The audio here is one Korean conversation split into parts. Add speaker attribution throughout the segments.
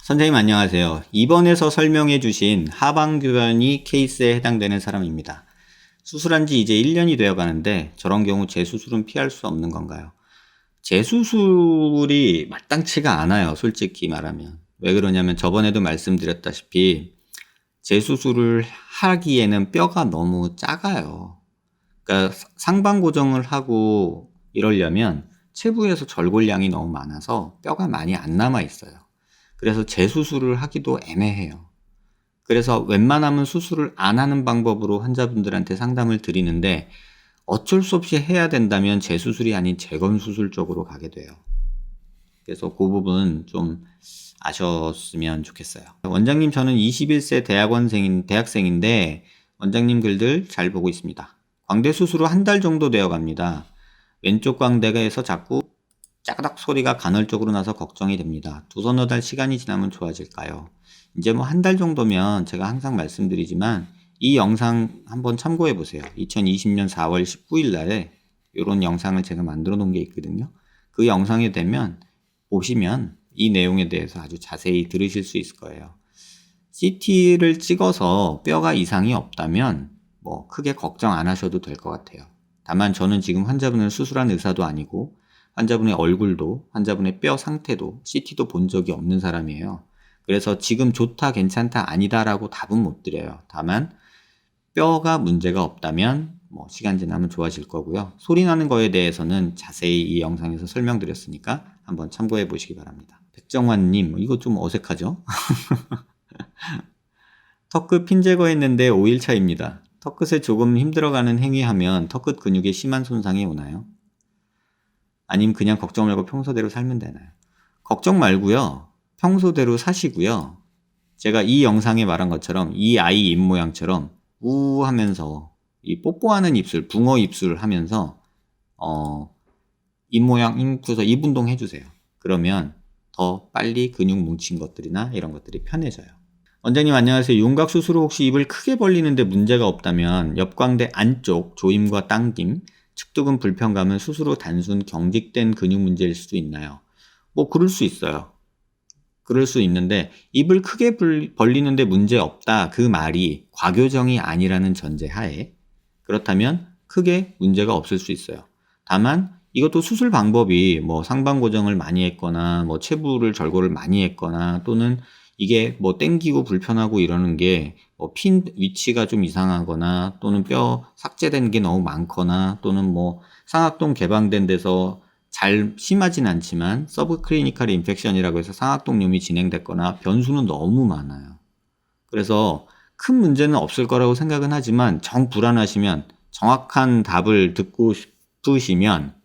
Speaker 1: 선생님 안녕하세요. 이번에서 설명해 주신 하방교변이 케이스에 해당되는 사람입니다. 수술한 지 이제 1년이 되어 가는데 저런 경우 재수술은 피할 수 없는 건가요? 재수술이 마땅치가 않아요. 솔직히 말하면. 왜 그러냐면 저번에도 말씀드렸다시피 재수술을 하기에는 뼈가 너무 작아요. 그러니까 상방 고정을 하고 이러려면 체부에서 절골량이 너무 많아서 뼈가 많이 안 남아 있어요. 그래서 재수술을 하기도 애매해요. 그래서 웬만하면 수술을 안 하는 방법으로 환자분들한테 상담을 드리는데 어쩔 수 없이 해야 된다면 재수술이 아닌 재건수술 쪽으로 가게 돼요. 그래서 그 부분 좀 아셨으면 좋겠어요. 원장님, 저는 21세 대학생인데 원장님 글들 잘 보고 있습니다. 광대 수술 후 한 달 정도 되어 갑니다. 왼쪽 광대에서 자꾸 짜그닥 소리가 간헐적으로 나서 걱정이 됩니다. 두서너 달 시간이 지나면 좋아질까요? 이제 뭐 한 달 정도면 제가 항상 말씀드리지만 이 영상 한번 참고해 보세요. 2020년 4월 19일 날에 이런 영상을 제가 만들어 놓은 게 있거든요. 그 영상에 되면 보시면 이 내용에 대해서 아주 자세히 들으실 수 있을 거예요. CT를 찍어서 뼈가 이상이 없다면 뭐 크게 걱정 안 하셔도 될 것 같아요. 다만 저는 지금 환자분을 수술한 의사도 아니고 환자분의 얼굴도 환자분의 뼈 상태도 CT도 본 적이 없는 사람이에요. 그래서 지금 좋다 괜찮다 아니다라고 답은 못 드려요. 다만 뼈가 문제가 없다면 뭐 시간 지나면 좋아질 거고요. 소리 나는 거에 대해서는 자세히 이 영상에서 설명드렸으니까 한번 참고해 보시기 바랍니다. 백정환님, 이거 좀 어색하죠? 턱끝 핀 제거했는데 5일 차입니다. 턱끝에 조금 힘들어가는 행위하면 턱끝 근육에 심한 손상이 오나요? 아니면 그냥 걱정 말고 평소대로 살면 되나요? 걱정 말고요. 평소대로 사시고요. 제가 이 영상에 말한 것처럼 이 아이 입모양처럼 우 하면서 이 뽀뽀하는 입술, 붕어 입술 하면서 입모양 힘줘서 입 운동 해주세요. 그러면 더 빨리 근육 뭉친 것들이나 이런 것들이 편해져요. 원장님 안녕하세요. 윤곽 수술 후 혹시 입을 크게 벌리는데 문제가 없다면 옆광대 안쪽 조임과 당김, 측두근 불편감은 수술 후 단순 경직된 근육 문제일 수도 있나요? 뭐 그럴 수 있어요. 그럴 수 있는데 입을 크게 벌리는데 문제 없다 그 말이 과교정이 아니라는 전제하에 그렇다면 크게 문제가 없을 수 있어요. 다만 이것도 수술 방법이 뭐 상방 고정을 많이 했거나 뭐 체부를 절골을 많이 했거나 또는 이게 뭐 땡기고 불편하고 이러는 게 뭐 핀 위치가 좀 이상하거나 또는 뼈 삭제된 게 너무 많거나 또는 뭐 상악동 개방된 데서 잘 심하진 않지만 서브클리니컬 인펙션이라고 해서 상악동염이 진행됐거나 변수는 너무 많아요. 그래서 큰 문제는 없을 거라고 생각은 하지만 정 불안하시면 정확한 답을 듣고 싶으시면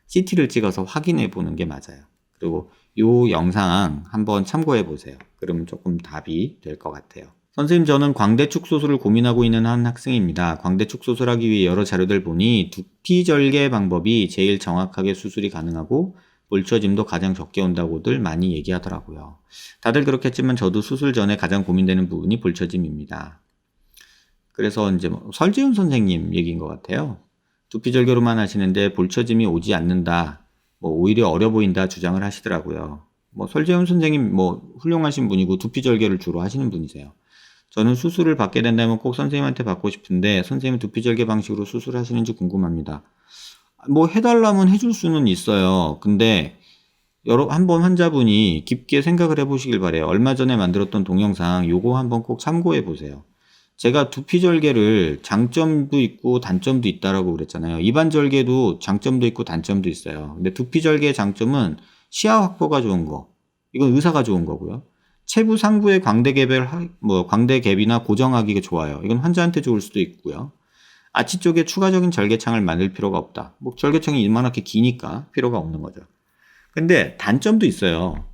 Speaker 1: CT를 찍어서 확인해 보는 게 맞아요. 그리고 이 영상 한번 참고해 보세요. 그러면 조금 답이 될 것 같아요. 선생님, 저는 광대축 수술을 고민하고 있는 한 학생입니다. 광대축 수술하기 위해 여러 자료들 보니 두피 절개 방법이 제일 정확하게 수술이 가능하고 볼처짐도 가장 적게 온다고들 많이 얘기하더라고요. 다들 그렇겠지만 저도 수술 전에 가장 고민되는 부분이 볼처짐입니다. 그래서 이제 뭐 설지훈 선생님 얘기인 것 같아요. 두피 절개로만 하시는데 볼처짐이 오지 않는다. 뭐 오히려 어려 보인다 주장을 하시더라고요. 뭐 설재훈 선생님 뭐 훌륭하신 분이고 두피 절개를 주로 하시는 분이세요. 저는 수술을 받게 된다면 꼭 선생님한테 받고 싶은데 선생님 두피 절개 방식으로 수술하시는지 궁금합니다. 뭐 해달라면 해줄 수는 있어요. 근데 한번 환자분이 깊게 생각을 해보시길 바래요. 얼마 전에 만들었던 동영상 요거 한번 꼭 참고해 보세요. 제가 두피 절개를 장점도 있고 단점도 있다라고 그랬잖아요. 입안 절개도 장점도 있고 단점도 있어요. 근데 두피 절개의 장점은 시야 확보가 좋은 거. 이건 의사가 좋은 거고요. 체부 상부의 광대 갭이나 고정하기가 좋아요. 이건 환자한테 좋을 수도 있고요. 아치 쪽에 추가적인 절개창을 만들 필요가 없다. 뭐 절개창이 이만하게 기니까 필요가 없는 거죠. 근데 단점도 있어요.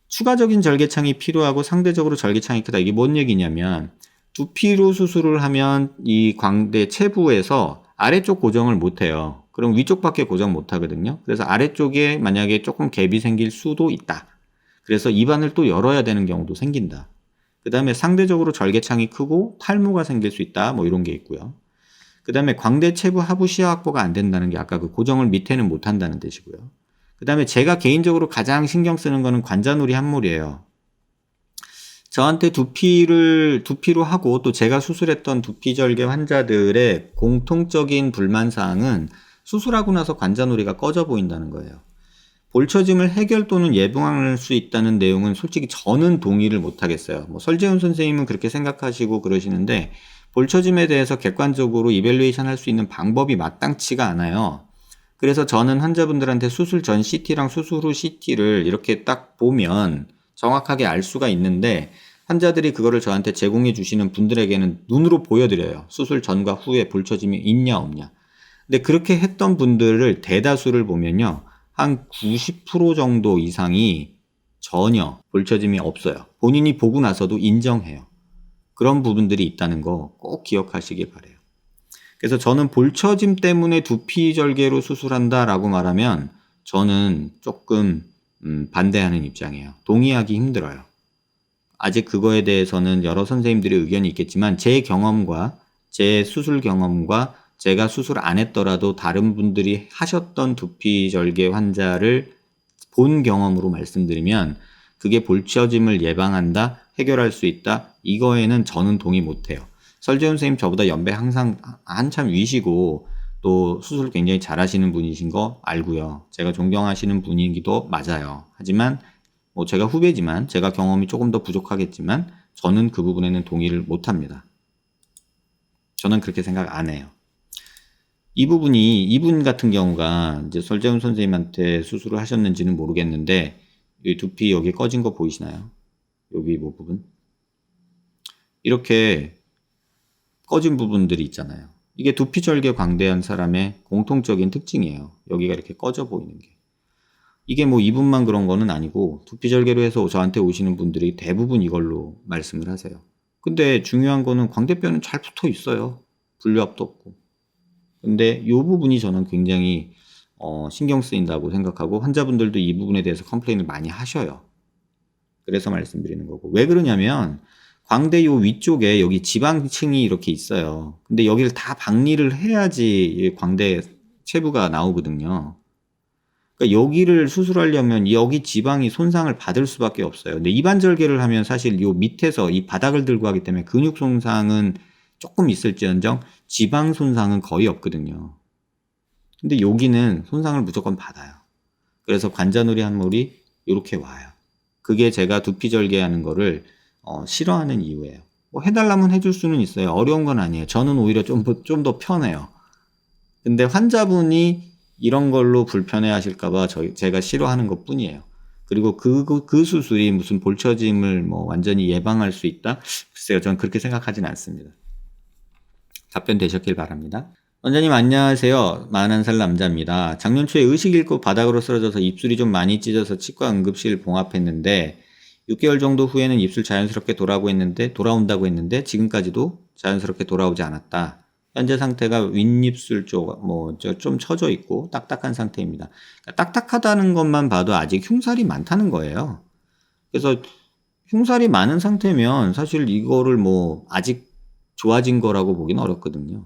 Speaker 1: 추가적인 절개창이 필요하고 상대적으로 절개창이 크다. 이게 뭔 얘기냐면 두피로 수술을 하면 이 광대 체부에서 아래쪽 고정을 못해요. 그럼 위쪽밖에 고정 못하거든요. 그래서 아래쪽에 만약에 조금 갭이 생길 수도 있다. 그래서 입안을 또 열어야 되는 경우도 생긴다. 그 다음에 상대적으로 절개창이 크고 탈모가 생길 수 있다. 뭐 이런 게 있고요. 그 다음에 광대 체부 하부 시야 확보가 안 된다는 게 아까 그 고정을 밑에는 못 한다는 뜻이고요. 그 다음에 제가 개인적으로 가장 신경 쓰는 거는 관자놀이 함몰이에요. 저한테 두피로 하고 또 제가 수술했던 두피절개 환자들의 공통적인 불만사항은 수술하고 나서 관자놀이가 꺼져 보인다는 거예요. 볼처짐을 해결 또는 예방할 수 있다는 내용은 솔직히 저는 동의를 못 하겠어요. 뭐 설재훈 선생님은 그렇게 생각하시고 그러시는데 볼처짐에 대해서 객관적으로 이밸루에이션 할 수 있는 방법이 마땅치가 않아요. 그래서 저는 환자분들한테 수술 전 CT랑 수술 후 CT를 이렇게 딱 보면 정확하게 알 수가 있는데 환자들이 그거를 저한테 제공해 주시는 분들에게는 눈으로 보여드려요. 수술 전과 후에 볼처짐이 있냐 없냐. 근데 그렇게 했던 분들을 대다수를 보면요. 한 90% 정도 이상이 전혀 볼처짐이 없어요. 본인이 보고 나서도 인정해요. 그런 부분들이 있다는 거 꼭 기억하시길 바래요. 그래서 저는 볼처짐 때문에 두피 절개로 수술한다라고 말하면 저는 조금 반대하는 입장이에요. 동의하기 힘들어요. 아직 그거에 대해서는 여러 선생님들의 의견이 있겠지만 제 경험과 제 수술 경험과 제가 수술 안 했더라도 다른 분들이 하셨던 두피 절개 환자를 본 경험으로 말씀드리면 그게 볼처짐을 예방한다, 해결할 수 있다, 이거에는 저는 동의 못해요. 설재훈 선생님 저보다 연배 항상 한참 위시고 또 수술 굉장히 잘하시는 분이신 거 알고요. 제가 존경하시는 분이기도 맞아요. 하지만 뭐 제가 후배지만 제가 경험이 조금 더 부족하겠지만 저는 그 부분에는 동의를 못합니다. 저는 그렇게 생각 안 해요. 이분 같은 경우가 이제 설재훈 선생님한테 수술을 하셨는지는 모르겠는데 이 두피 여기 꺼진 거 보이시나요? 여기 뭐 부분? 이렇게 꺼진 부분들이 있잖아요. 이게 두피 절개 광대한 사람의 공통적인 특징이에요. 여기가 이렇게 꺼져 보이는 게. 이게 뭐 이분만 그런 거는 아니고 두피 절개로 해서 저한테 오시는 분들이 대부분 이걸로 말씀을 하세요. 근데 중요한 거는 광대뼈는 잘 붙어 있어요. 분류압도 없고. 근데 이 부분이 저는 굉장히 신경 쓰인다고 생각하고 환자분들도 이 부분에 대해서 컴플레인을 많이 하셔요. 그래서 말씀드리는 거고. 왜 그러냐면 광대 요 위쪽에 여기 지방층이 이렇게 있어요. 근데 여기를 다 박리를 해야지 광대 체부가 나오거든요. 그러니까 여기를 수술하려면 여기 지방이 손상을 받을 수밖에 없어요. 근데 이반절개를 하면 사실 요 밑에서 이 바닥을 들고 하기 때문에 근육 손상은 조금 있을지언정 지방 손상은 거의 없거든요. 근데 여기는 손상을 무조건 받아요. 그래서 관자놀이 한물이 이렇게 와요. 그게 제가 두피 절개하는 거를 싫어하는 이유예요. 뭐 해달라면 해줄 수는 있어요. 어려운 건 아니에요. 저는 오히려 좀 더 편해요. 근데 환자분이 이런 걸로 불편해 하실까봐 제가 싫어하는 것 뿐이에요. 그리고 그 수술이 무슨 볼처짐을 뭐 완전히 예방할 수 있다? 글쎄요. 저는 그렇게 생각하진 않습니다. 답변 되셨길 바랍니다. 원장님 안녕하세요. 41살 남자입니다. 작년 초에 의식 잃고 바닥으로 쓰러져서 입술이 좀 많이 찢어서 치과 응급실 봉합했는데 6개월 정도 후에는 입술 자연스럽게 돌아온다고 했는데 지금까지도 자연스럽게 돌아오지 않았다. 현재 상태가 윗입술 쪽 좀 처져 있고 딱딱한 상태입니다. 딱딱하다는 것만 봐도 아직 흉살이 많다는 거예요. 그래서 흉살이 많은 상태면 사실 이거를 뭐 아직 좋아진 거라고 보기는 어렵거든요.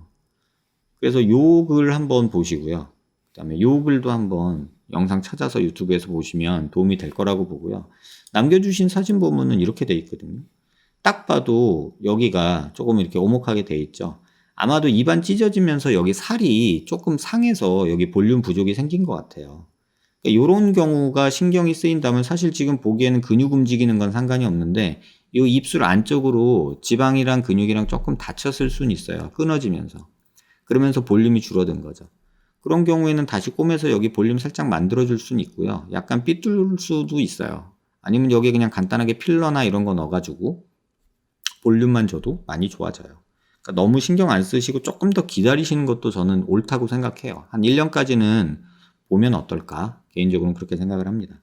Speaker 1: 그래서 요 글 한번 보시고요. 그 다음에 요 글도 한번 영상 찾아서 유튜브에서 보시면 도움이 될 거라고 보고요. 남겨주신 사진 보면은 이렇게 돼 있거든요. 딱 봐도 여기가 조금 이렇게 오목하게 돼 있죠. 아마도 입안 찢어지면서 여기 살이 조금 상해서 여기 볼륨 부족이 생긴 것 같아요. 그러니까 이런 경우가 신경이 쓰인다면 사실 지금 보기에는 근육 움직이는 건 상관이 없는데 이 입술 안쪽으로 지방이랑 근육이랑 조금 다쳤을 수는 있어요. 끊어지면서. 그러면서 볼륨이 줄어든 거죠. 그런 경우에는 다시 꼬매서 여기 볼륨 살짝 만들어줄 수는 있고요. 약간 삐뚤 수도 있어요. 아니면 여기 그냥 간단하게 필러나 이런 거 넣어가지고 볼륨만 줘도 많이 좋아져요. 그러니까 너무 신경 안 쓰시고 조금 더 기다리시는 것도 저는 옳다고 생각해요. 한 1년까지는 보면 어떨까? 개인적으로는 그렇게 생각을 합니다.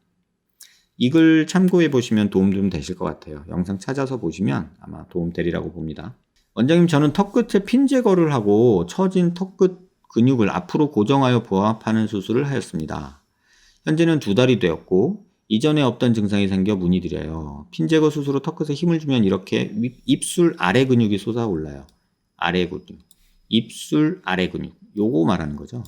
Speaker 1: 이 글 참고해 보시면 도움 좀 되실 것 같아요. 영상 찾아서 보시면 아마 도움 되리라고 봅니다. 원장님 저는 턱끝에 핀 제거를 하고 처진 턱끝 근육을 앞으로 고정하여 보합하는 수술을 하였습니다. 현재는 2달이 되었고 이전에 없던 증상이 생겨 문의드려요. 핀 제거 수술 후 턱끝에 힘을 주면 이렇게 입술 아래 근육이 솟아올라요. 아래 근육. 입술 아래 근육. 요거 말하는 거죠.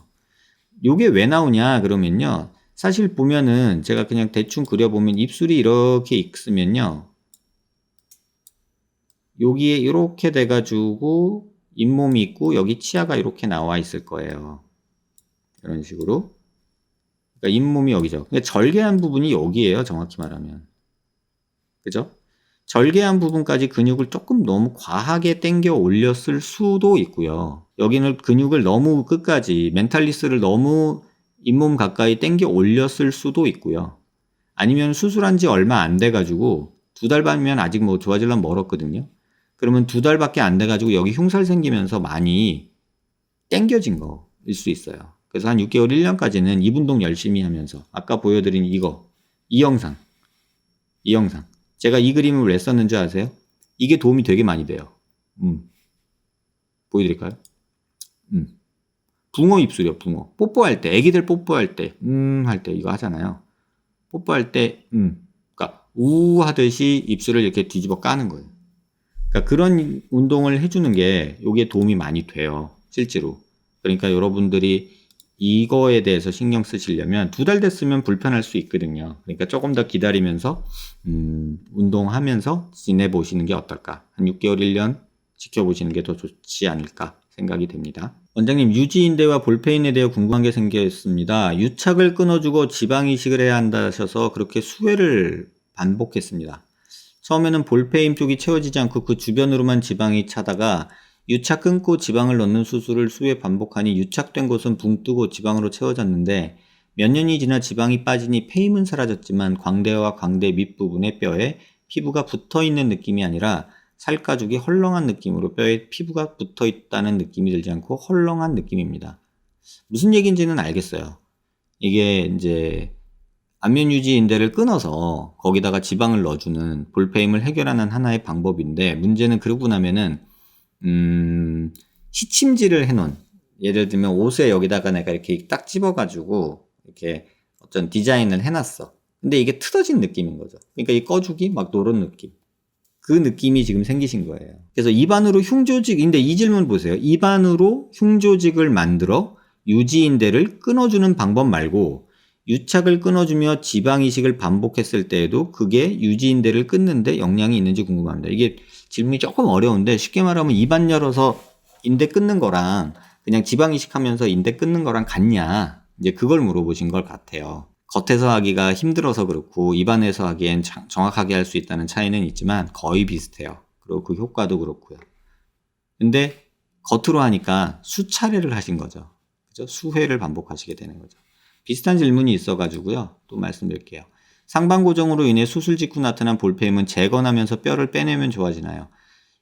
Speaker 1: 요게 왜 나오냐 그러면요. 사실 보면은 제가 그냥 대충 그려보면 입술이 이렇게 있으면요. 여기에 이렇게 돼가지고 잇몸이 있고 여기 치아가 이렇게 나와 있을 거예요. 이런 식으로. 그러니까 잇몸이 여기죠. 그러니까 절개한 부분이 여기에요. 정확히 말하면. 그죠? 절개한 부분까지 근육을 조금 너무 과하게 당겨 올렸을 수도 있고요. 여기는 근육을 너무 끝까지 멘탈리스를 너무 잇몸 가까이 당겨 올렸을 수도 있고요. 아니면 수술한 지 얼마 안 돼가지고 2달 반이면 아직 뭐 좋아지려면 멀었거든요. 그러면 2달밖에 안 돼가지고 여기 흉살 생기면서 많이 당겨진 거일 수 있어요. 그래서 한 6개월, 1년까지는 입 운동 열심히 하면서 아까 보여드린 이 영상 제가 이 그림을 왜 썼는지 아세요? 이게 도움이 되게 많이 돼요. 보여드릴까요? 붕어 입술이요, 붕어. 뽀뽀할 때, 애기들 뽀뽀할 때, 할 때 이거 하잖아요. 뽀뽀할 때, 그러니까 하듯이 입술을 이렇게 뒤집어 까는 거예요. 그러니까 그런 운동을 해주는 게 이게 도움이 많이 돼요, 실제로. 그러니까 여러분들이 이거에 대해서 신경 쓰시려면 2달 됐으면 불편할 수 있거든요. 그러니까 조금 더 기다리면서 운동하면서 지내보시는 게 어떨까. 한 6개월, 1년 지켜보시는 게 더 좋지 않을까 생각이 됩니다. 원장님, 유지인대와 볼페인에 대해 궁금한 게 생겼습니다. 유착을 끊어주고 지방이식을 해야 한다 하셔서 그렇게 수회를 반복했습니다. 처음에는 볼페인 쪽이 채워지지 않고 그 주변으로만 지방이 차다가 유착 끊고 지방을 넣는 수술을 수회 반복하니 유착된 곳은 붕 뜨고 지방으로 채워졌는데 몇 년이 지나 지방이 빠지니 페임은 사라졌지만 광대와 광대 밑부분의 뼈에 피부가 붙어있는 느낌이 아니라 살가죽이 헐렁한 느낌으로 뼈에 피부가 붙어있다는 느낌이 들지 않고 헐렁한 느낌입니다. 무슨 얘기인지는 알겠어요. 이게 이제 안면 유지 인대를 끊어서 거기다가 지방을 넣어주는 볼페임을 해결하는 하나의 방법인데 문제는 그러고 나면은 시침질을 해놓은, 예를 들면 옷에 여기다가 내가 이렇게 딱 집어가지고 이렇게 어떤 디자인을 해놨어. 근데 이게 틀어진 느낌인 거죠. 그러니까 이 꺼주기 막 노런 느낌. 그 느낌이 지금 생기신 거예요. 그래서 입안으로 흉조직인데 이 질문 보세요. 입안으로 흉조직을 만들어 유지인대를 끊어주는 방법 말고 유착을 끊어주며 지방이식을 반복했을 때에도 그게 유지인대를 끊는데 영향이 있는지 궁금합니다. 이게 질문이 조금 어려운데 쉽게 말하면 입안 열어서 인대 끊는 거랑 그냥 지방이식하면서 인대 끊는 거랑 같냐, 이제 그걸 물어보신 것 같아요. 겉에서 하기가 힘들어서 그렇고 입안에서 하기엔 정확하게 할 수 있다는 차이는 있지만 거의 비슷해요. 그리고 그 효과도 그렇고요. 근데 겉으로 하니까 수차례를 하신 거죠. 그죠? 수회를 반복하시게 되는 거죠. 비슷한 질문이 있어가지고요. 또 말씀드릴게요. 상반고정으로 인해 수술 직후 나타난 볼페임은 재건하면서 뼈를 빼내면 좋아지나요?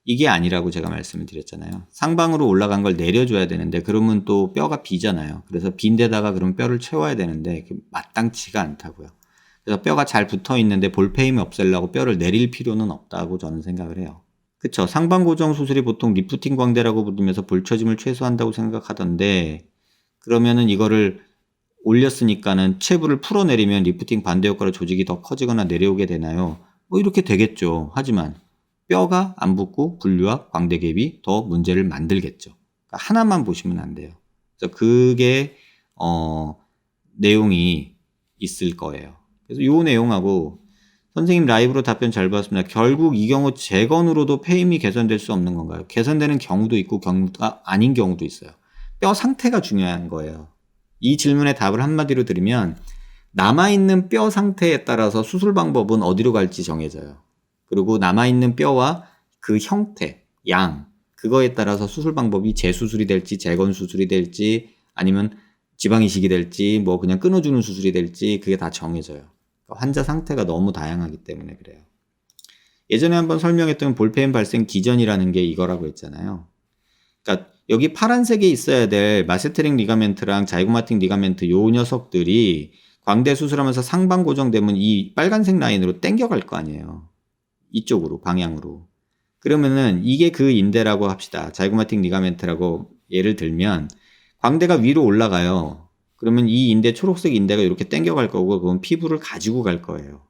Speaker 1: 이게 아니라고 제가 말씀을 드렸잖아요. 상방으로 올라간 걸 내려줘야 되는데 그러면 또 뼈가 비잖아요. 그래서 빈 데다가 그럼 뼈를 채워야 되는데 마땅치가 않다고요. 그래서 뼈가 잘 붙어 있는데 볼페임이 없애려고 뼈를 내릴 필요는 없다고 저는 생각을 해요. 그쵸. 상반고정 수술이 보통 리프팅 광대라고 부르면서 볼처짐을 최소화한다고 생각하던데 그러면은 이거를 올렸으니까는 체부를 풀어내리면 리프팅 반대 효과로 조직이 더 커지거나 내려오게 되나요? 뭐 이렇게 되겠죠. 하지만 뼈가 안 붙고 분류와 광대갭이 더 문제를 만들겠죠. 그러니까 하나만 보시면 안 돼요. 그래서 그게 내용이 있을 거예요. 그래서 이 내용하고 선생님 라이브로 답변 잘 받았습니다. 결국 이 경우 재건으로도 페임이 개선될 수 없는 건가요? 개선되는 경우도 있고 경우가 아닌 경우도 있어요. 뼈 상태가 중요한 거예요. 이 질문의 답을 한마디로 드리면 남아있는 뼈 상태에 따라서 수술 방법은 어디로 갈지 정해져요. 그리고 남아있는 뼈와 그 형태, 양, 그거에 따라서 수술 방법이 재수술이 될지 재건 수술이 될지 아니면 지방이식이 될지 뭐 그냥 끊어주는 수술이 될지 그게 다 정해져요. 그러니까 환자 상태가 너무 다양하기 때문에 그래요. 예전에 한번 설명했던 볼페임 발생 기전이라는 게 이거라고 했잖아요. 그러니까 여기 파란색에 있어야 될 마세테릭 리가멘트랑 자이고마틱 리가멘트 요 녀석들이 광대 수술하면서 상방 고정되면 이 빨간색 라인으로 당겨갈 거 아니에요. 이쪽으로 방향으로. 그러면은 이게 그 인대라고 합시다. 자이고마틱 리가멘트라고 예를 들면 광대가 위로 올라가요. 그러면 이 인대 초록색 인대가 이렇게 당겨갈 거고 그건 피부를 가지고 갈 거예요.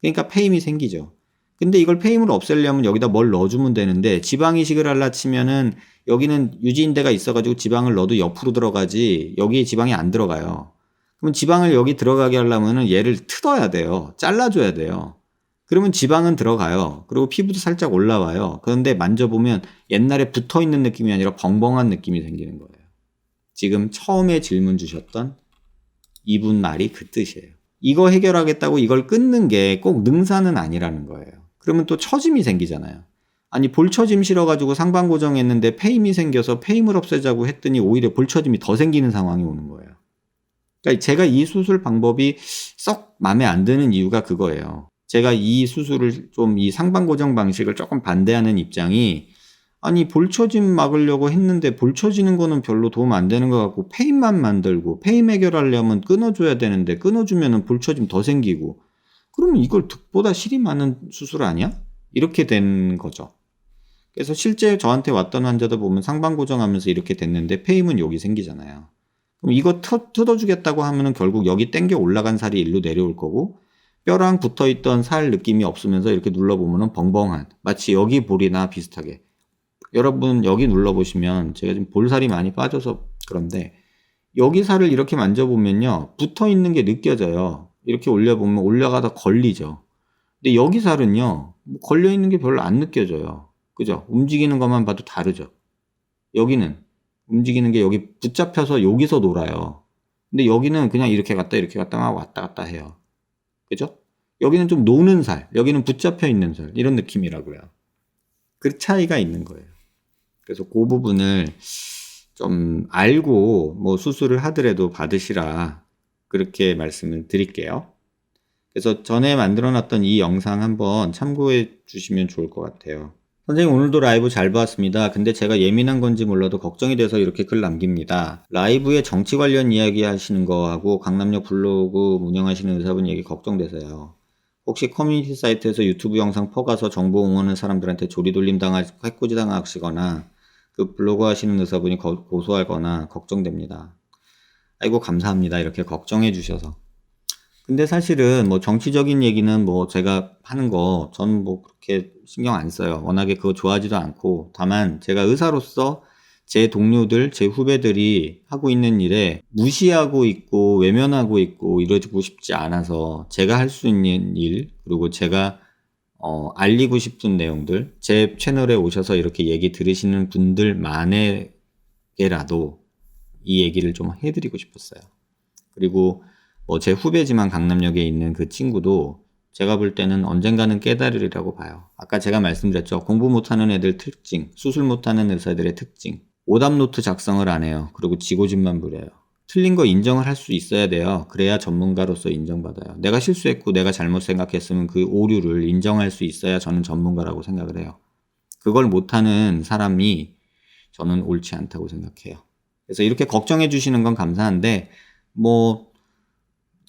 Speaker 1: 그러니까 페임이 생기죠. 근데 이걸 페임을 없애려면 여기다 뭘 넣어주면 되는데 지방이식을 하려 치면은 여기는 유지인대가 있어가지고 지방을 넣어도 옆으로 들어가지 여기에 지방이 안 들어가요. 그럼 지방을 여기 들어가게 하려면은 얘를 틀어야 돼요. 잘라줘야 돼요. 그러면 지방은 들어가요. 그리고 피부도 살짝 올라와요. 그런데 만져보면 옛날에 붙어있는 느낌이 아니라 벙벙한 느낌이 생기는 거예요. 지금 처음에 질문 주셨던 이분 말이 그 뜻이에요. 이거 해결하겠다고 이걸 끊는 게 꼭 능사는 아니라는 거예요. 그러면 또 처짐이 생기잖아요. 아니 볼처짐 실어가지고 상반 고정했는데 페임이 생겨서 페임을 없애자고 했더니 오히려 볼처짐이 더 생기는 상황이 오는 거예요. 그러니까 제가 이 수술 방법이 썩 마음에 안 드는 이유가 그거예요. 제가 이 수술을 좀 이 상반 고정 방식을 조금 반대하는 입장이 아니 볼처짐 막으려고 했는데 볼처지는 거는 별로 도움 안 되는 것 같고 페임만 만들고 페임 해결하려면 끊어줘야 되는데 끊어주면은 볼처짐 더 생기고 그러면 이걸 득보다 실이 많은 수술 아니야? 이렇게 된 거죠. 그래서 실제 저한테 왔던 환자들 보면 상반 고정하면서 이렇게 됐는데 페임은 여기 생기잖아요. 그럼 이거 뜯어주겠다고 하면은 결국 여기 땡겨 올라간 살이 일로 내려올 거고 뼈랑 붙어있던 살 느낌이 없으면서 이렇게 눌러보면은 벙벙한 마치 여기 볼이나 비슷하게 여러분 여기 눌러보시면 제가 지금 볼살이 많이 빠져서 그런데 여기 살을 이렇게 만져보면요 붙어있는 게 느껴져요. 이렇게 올려보면 올라가다 걸리죠. 근데 여기 살은요 걸려있는 게 별로 안 느껴져요. 그죠? 움직이는 것만 봐도 다르죠. 여기는 움직이는 게 여기 붙잡혀서 여기서 놀아요. 근데 여기는 그냥 이렇게 갔다 막 왔다 갔다 해요. 그죠? 여기는 좀 노는 살, 여기는 붙잡혀 있는 살 이런 느낌이라고요. 그 차이가 있는 거예요. 그래서 그 부분을 좀 알고 뭐 수술을 하더라도 받으시라 그렇게 말씀을 드릴게요. 그래서 전에 만들어놨던 이 영상 한번 참고해 주시면 좋을 것 같아요. 선생님 오늘도 라이브 잘 봤습니다. 근데 제가 예민한 건지 몰라도 걱정이 돼서 이렇게 글 남깁니다. 라이브에 정치 관련 이야기 하시는 거하고 강남역 블로그 운영하시는 의사분 얘기 걱정돼서요. 혹시 커뮤니티 사이트에서 유튜브 영상 퍼가서 정보 옹호하는 사람들한테 조리돌림 해코지 당하시거나 그 블로그 하시는 의사분이 고소하거나 걱정됩니다. 아이고 감사합니다. 이렇게 걱정해 주셔서. 근데 사실은 뭐 정치적인 얘기는 뭐 제가 하는 거 저는 뭐 그렇게 신경 안 써요. 워낙에 그거 좋아하지도 않고 다만 제가 의사로서 제 동료들, 제 후배들이 하고 있는 일에 무시하고 있고 외면하고 있고 이러고 싶지 않아서 제가 할 수 있는 일 그리고 제가 알리고 싶은 내용들 제 채널에 오셔서 이렇게 얘기 들으시는 분들만에게라도 이 얘기를 좀 해드리고 싶었어요. 그리고 뭐 제 후배지만 강남역에 있는 그 친구도 제가 볼 때는 언젠가는 깨달으리라고 봐요. 아까 제가 말씀드렸죠. 공부 못하는 애들 특징, 수술 못하는 의사들의 특징. 오답 노트 작성을 안 해요. 그리고 지고집만 부려요. 틀린 거 인정을 할 수 있어야 돼요. 그래야 전문가로서 인정받아요. 내가 실수했고 내가 잘못 생각했으면 그 오류를 인정할 수 있어야 저는 전문가라고 생각을 해요. 그걸 못하는 사람이 저는 옳지 않다고 생각해요. 그래서 이렇게 걱정해 주시는 건 감사한데 뭐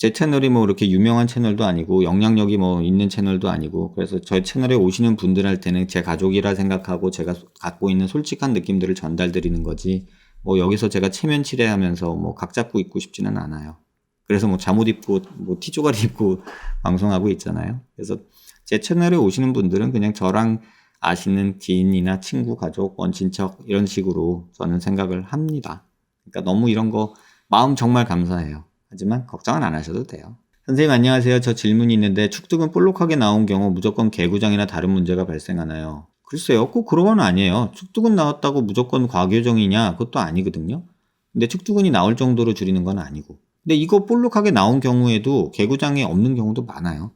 Speaker 1: 제 채널이 뭐 이렇게 유명한 채널도 아니고 영향력이 뭐 있는 채널도 아니고 그래서 저희 채널에 오시는 분들한테는 제 가족이라 생각하고 제가 갖고 있는 솔직한 느낌들을 전달드리는 거지 뭐 여기서 제가 체면 칠해하면서 뭐 각 잡고 있고 싶지는 않아요. 그래서 뭐 잠옷 입고 뭐 티조가리 입고 방송하고 있잖아요. 그래서 제 채널에 오시는 분들은 그냥 저랑 아시는 지인이나 친구, 가족, 원친척 이런 식으로 저는 생각을 합니다. 그러니까 너무 이런 거 마음 정말 감사해요. 하지만 걱정은 안 하셔도 돼요. 선생님 안녕하세요. 저 질문이 있는데 축tuk은 볼록하게 나온 경우 무조건 개구장이나 다른 문제가 발생하나요? 글쎄요. 꼭 그런 건 아니에요. 축tuk은 나왔다고 무조건 과교정이냐? 그것도 아니거든요. 근데 축tuk은이 나올 정도로 줄이는 건 아니고. 근데 이거 볼록하게 나온 경우에도 개구장이 없는 경우도 많아요.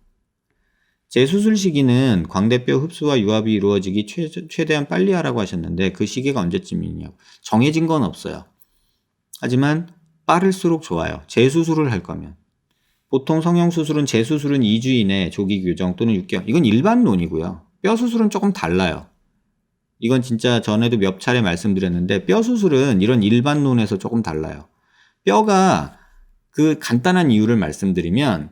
Speaker 1: 재수술 시기는 광대뼈 흡수와 유압이 이루어지기 최대한 빨리 하라고 하셨는데 그 시기가 언제쯤이냐고. 정해진 건 없어요. 하지만 빠를수록 좋아요. 재수술을 할 거면. 보통 성형수술은 재수술은 2주 이내 조기 교정 또는 6개월. 이건 일반론이고요. 뼈 수술은 조금 달라요. 이건 진짜 전에도 몇 차례 말씀드렸는데 뼈 수술은 이런 일반론에서 조금 달라요. 뼈가 그 간단한 이유를 말씀드리면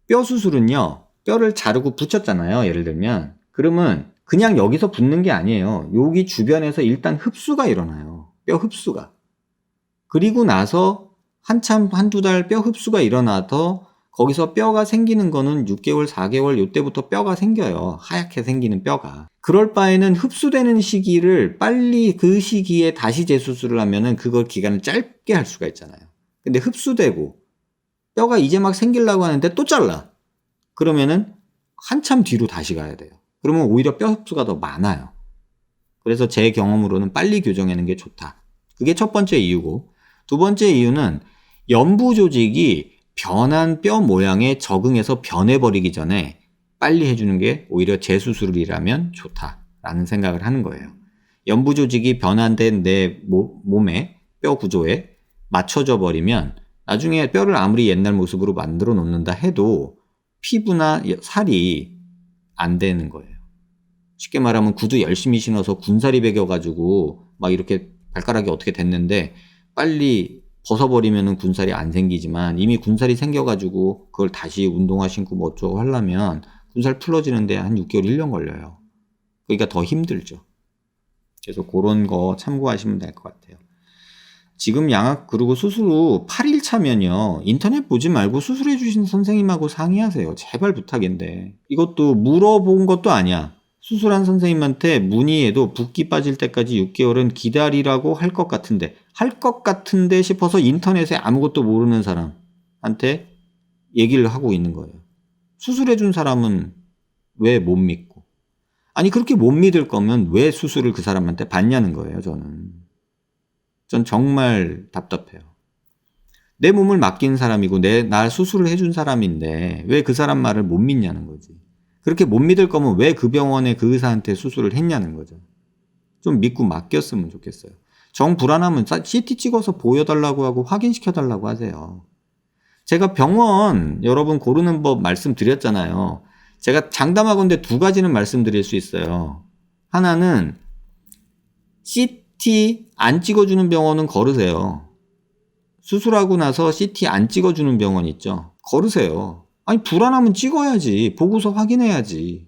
Speaker 1: 뼈 수술은요. 뼈를 자르고 붙였잖아요. 예를 들면. 그러면 그냥 여기서 붙는 게 아니에요. 여기 주변에서 일단 흡수가 일어나요. 뼈 흡수가. 그리고 나서 한두 달 뼈 흡수가 일어나서 거기서 뼈가 생기는 거는 6개월, 4개월 요때부터 뼈가 생겨요. 하얗게 생기는 뼈가. 그럴 바에는 흡수되는 시기를 빨리 그 시기에 다시 재수술을 하면은 그걸 기간을 짧게 할 수가 있잖아요. 근데 흡수되고 뼈가 이제 막 생기려고 하는데 또 잘라. 그러면은 한참 뒤로 다시 가야 돼요. 그러면 오히려 뼈 흡수가 더 많아요. 그래서 제 경험으로는 빨리 교정하는 게 좋다. 그게 첫 번째 이유고, 두 번째 이유는 연부 조직이 변한 뼈 모양에 적응해서 변해버리기 전에 빨리 해주는 게 오히려 재수술이라면 좋다라는 생각을 하는 거예요. 연부 조직이 변환된 내 몸의 뼈 구조에 맞춰져 버리면 나중에 뼈를 아무리 옛날 모습으로 만들어 놓는다 해도 피부나 살이 안 되는 거예요. 쉽게 말하면 구두 열심히 신어서 군살이 배겨가지고 막 이렇게 발가락이 어떻게 됐는데 빨리 벗어버리면 군살이 안 생기지만 이미 군살이 생겨가지고 그걸 다시 운동화 신고 뭐 어쩌고 하려면 군살 풀어지는데 한 6개월, 1년 걸려요. 그러니까 더 힘들죠. 그래서 그런 거 참고하시면 될 것 같아요. 지금 양악 그리고 수술 후 8일 차면요. 인터넷 보지 말고 수술해 주신 선생님하고 상의하세요. 제발 부탁인데. 이것도 물어본 것도 아니야. 수술한 선생님한테 문의해도 붓기 빠질 때까지 6개월은 기다리라고 할 것 같은데 싶어서 인터넷에 아무것도 모르는 사람한테 얘기를 하고 있는 거예요. 수술해 준 사람은 왜 못 믿고. 아니 그렇게 못 믿을 거면 왜 수술을 그 사람한테 받냐는 거예요. 전 정말 답답해요. 내 몸을 맡긴 사람이고 날 수술을 해준 사람인데 왜 그 사람 말을 못 믿냐는 거지. 그렇게 못 믿을 거면 왜 그 병원에 그 의사한테 수술을 했냐는 거죠. 좀 믿고 맡겼으면 좋겠어요. 정 불안하면 CT 찍어서 보여달라고 하고 확인시켜달라고 하세요. 제가 병원 여러분 고르는 법 말씀드렸잖아요. 제가 장담하건대 두 가지는 말씀드릴 수 있어요. 하나는 CT 안 찍어주는 병원은 거르세요. 수술하고 나서 CT 안 찍어주는 병원 있죠. 거르세요. 아니 불안하면 찍어야지. 보고서 확인해야지.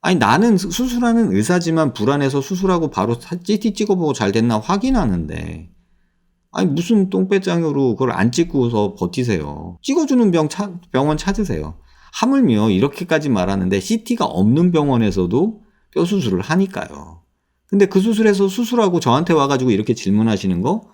Speaker 1: 아니 나는 수술하는 의사지만 불안해서 수술하고 바로 CT 찍어보고 잘 됐나 확인하는데 아니 무슨 똥배짱으로 그걸 안 찍고서 버티세요. 찍어주는 병원 찾으세요. 하물며 이렇게까지 말하는데 CT가 없는 병원에서도 뼈 수술을 하니까요. 근데 그 수술에서 수술하고 저한테 와가지고 이렇게 질문하시는 거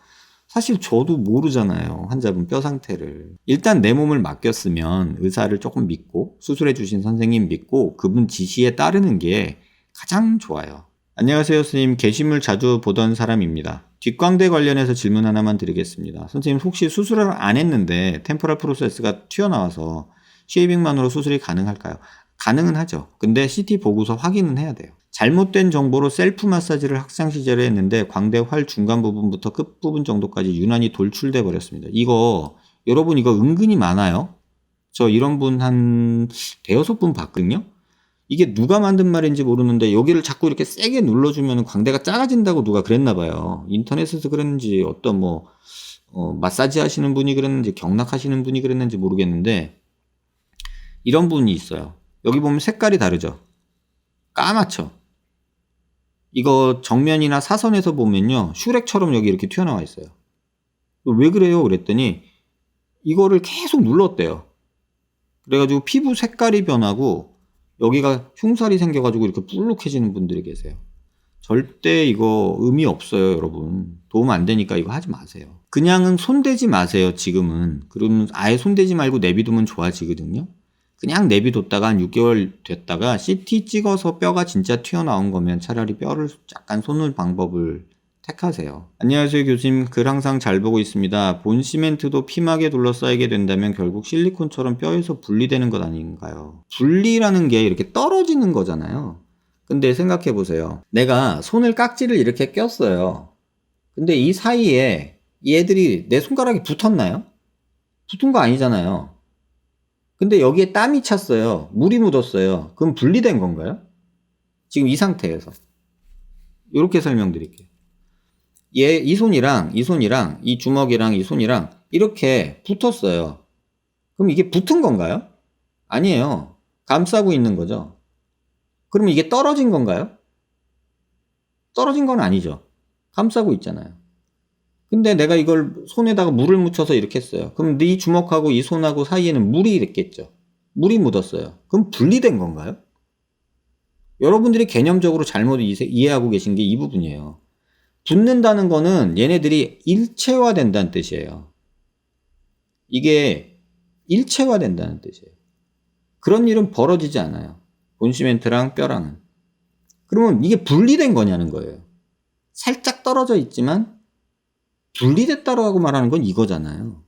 Speaker 1: 사실 저도 모르잖아요. 환자분 뼈 상태를. 일단 내 몸을 맡겼으면 의사를 조금 믿고 수술해 주신 선생님 믿고 그분 지시에 따르는 게 가장 좋아요. 안녕하세요 선생님. 게시물 자주 보던 사람입니다. 뒷광대 관련해서 질문 하나만 드리겠습니다. 선생님 혹시 수술을 안 했는데 템포럴 프로세스가 튀어나와서 쉐이빙만으로 수술이 가능할까요? 가능은 하죠. 근데 CT 보고서 확인은 해야 돼요. 잘못된 정보로 셀프 마사지를 학창 시절에 했는데 광대 활 중간 부분부터 끝 부분 정도까지 유난히 돌출돼 버렸습니다. 여러분 이거 은근히 많아요. 저 이런 분 한 대여섯 분 봤거든요. 이게 누가 만든 말인지 모르는데 여기를 자꾸 이렇게 세게 눌러주면 광대가 작아진다고 누가 그랬나 봐요. 인터넷에서 그랬는지 어떤 마사지 하시는 분이 그랬는지 경락하시는 분이 그랬는지 모르겠는데 이런 분이 있어요. 여기 보면 색깔이 다르죠. 까맣죠. 이거 정면이나 사선에서 보면요. 슈렉처럼 여기 이렇게 튀어나와 있어요. 왜 그래요? 그랬더니 이거를 계속 눌렀대요. 그래가지고 피부 색깔이 변하고 여기가 흉살이 생겨가지고 이렇게 불룩해지는 분들이 계세요. 절대 이거 의미 없어요, 여러분. 도움 안 되니까 이거 하지 마세요. 그냥은 손대지 마세요, 지금은. 그러면 아예 손대지 말고 내비두면 좋아지거든요. 그냥 내비뒀다가 한 6개월 됐다가 CT 찍어서 뼈가 진짜 튀어나온 거면 차라리 뼈를 약간 쏟는 방법을 택하세요. 안녕하세요 교수님. 글 항상 잘 보고 있습니다. 본 시멘트도 피막에 둘러싸이게 된다면 결국 실리콘처럼 뼈에서 분리되는 것 아닌가요? 분리라는 게 이렇게 떨어지는 거잖아요. 근데 생각해 보세요. 내가 손을 깍지를 이렇게 꼈어요. 근데 이 사이에 얘들이 내 손가락이 붙었나요? 붙은 거 아니잖아요. 근데 여기에 땀이 찼어요. 물이 묻었어요. 그럼 분리된 건가요? 지금 이 상태에서. 이렇게 설명드릴게요. 이 손이랑 이 주먹이랑 이 손이랑 이렇게 붙었어요. 그럼 이게 붙은 건가요? 아니에요. 감싸고 있는 거죠. 그럼 이게 떨어진 건가요? 떨어진 건 아니죠. 감싸고 있잖아요. 근데 내가 이걸 손에다가 물을 묻혀서 이렇게 했어요. 그럼 네 주먹하고 이 손하고 사이에는 물이 있겠죠. 물이 묻었어요. 그럼 분리된 건가요? 여러분들이 개념적으로 잘못 이해하고 계신 게 이 부분이에요. 붙는다는 거는 얘네들이 일체화된다는 뜻이에요. 이게 일체화된다는 뜻이에요. 그런 일은 벌어지지 않아요. 본시멘트랑 뼈랑은. 그러면 이게 분리된 거냐는 거예요. 살짝 떨어져 있지만 분리됐다라고 말하는 건 이거잖아요.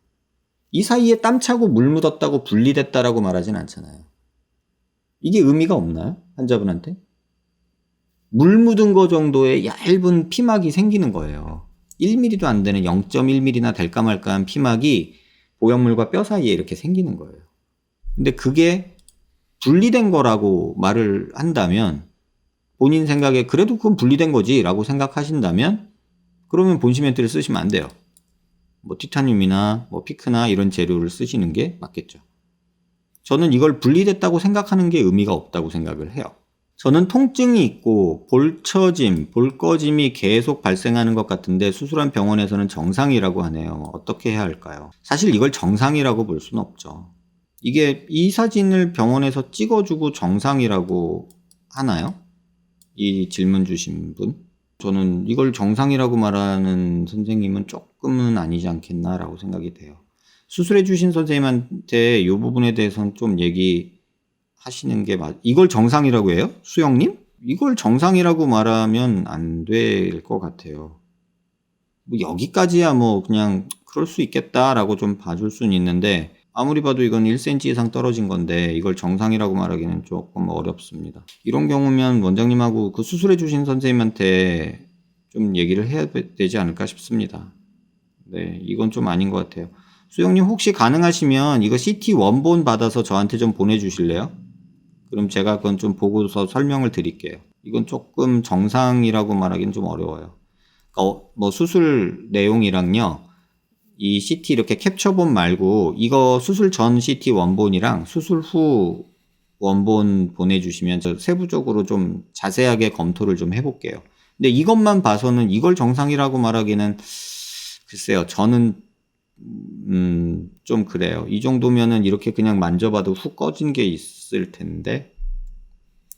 Speaker 1: 이 사이에 땀 차고 물 묻었다고 분리됐다라고 말하진 않잖아요. 이게 의미가 없나요? 환자분한테? 물 묻은 거 정도의 얇은 피막이 생기는 거예요. 1mm도 안 되는 0.1mm나 될까 말까한 피막이 보형물과 뼈 사이에 이렇게 생기는 거예요. 근데 그게 분리된 거라고 말을 한다면, 본인 생각에 그래도 그건 분리된 거지 라고 생각하신다면, 그러면 본시멘트를 쓰시면 안 돼요. 뭐 티타늄이나 뭐 피크나 이런 재료를 쓰시는 게 맞겠죠. 저는 이걸 분리됐다고 생각하는 게 의미가 없다고 생각을 해요. 저는 통증이 있고 볼처짐, 볼꺼짐이 계속 발생하는 것 같은데 수술한 병원에서는 정상이라고 하네요. 어떻게 해야 할까요? 사실 이걸 정상이라고 볼 수는 없죠. 이게 이 사진을 병원에서 찍어주고 정상이라고 하나요? 이 질문 주신 분? 저는 이걸 정상이라고 말하는 선생님은 조금은 아니지 않겠나라고 생각이 돼요. 수술해 주신 선생님한테 이 부분에 대해서는 좀 얘기하시는 게 이걸 정상이라고 해요? 수영님? 이걸 정상이라고 말하면 안 될 것 같아요. 뭐 여기까지야 뭐 그냥 그럴 수 있겠다라고 좀 봐줄 수는 있는데, 아무리 봐도 이건 1cm 이상 떨어진 건데 이걸 정상이라고 말하기는 조금 어렵습니다. 이런 경우면 원장님하고 그 수술해 주신 선생님한테 좀 얘기를 해야 되지 않을까 싶습니다. 네, 이건 좀 아닌 것 같아요. 수영님 혹시 가능하시면 이거 CT 원본 받아서 저한테 좀 보내주실래요? 그럼 제가 그건 좀 보고서 설명을 드릴게요. 이건 조금 정상이라고 말하기는 좀 어려워요. 뭐 수술 내용이랑요, 이 CT 이렇게 캡처본 말고 이거 수술 전 CT 원본이랑 수술 후 원본 보내주시면 저 세부적으로 좀 자세하게 검토를 좀 해볼게요. 근데 이것만 봐서는 이걸 정상이라고 말하기는 글쎄요, 저는 좀 그래요. 이 정도면은 이렇게 그냥 만져봐도 훅 꺼진 게 있을 텐데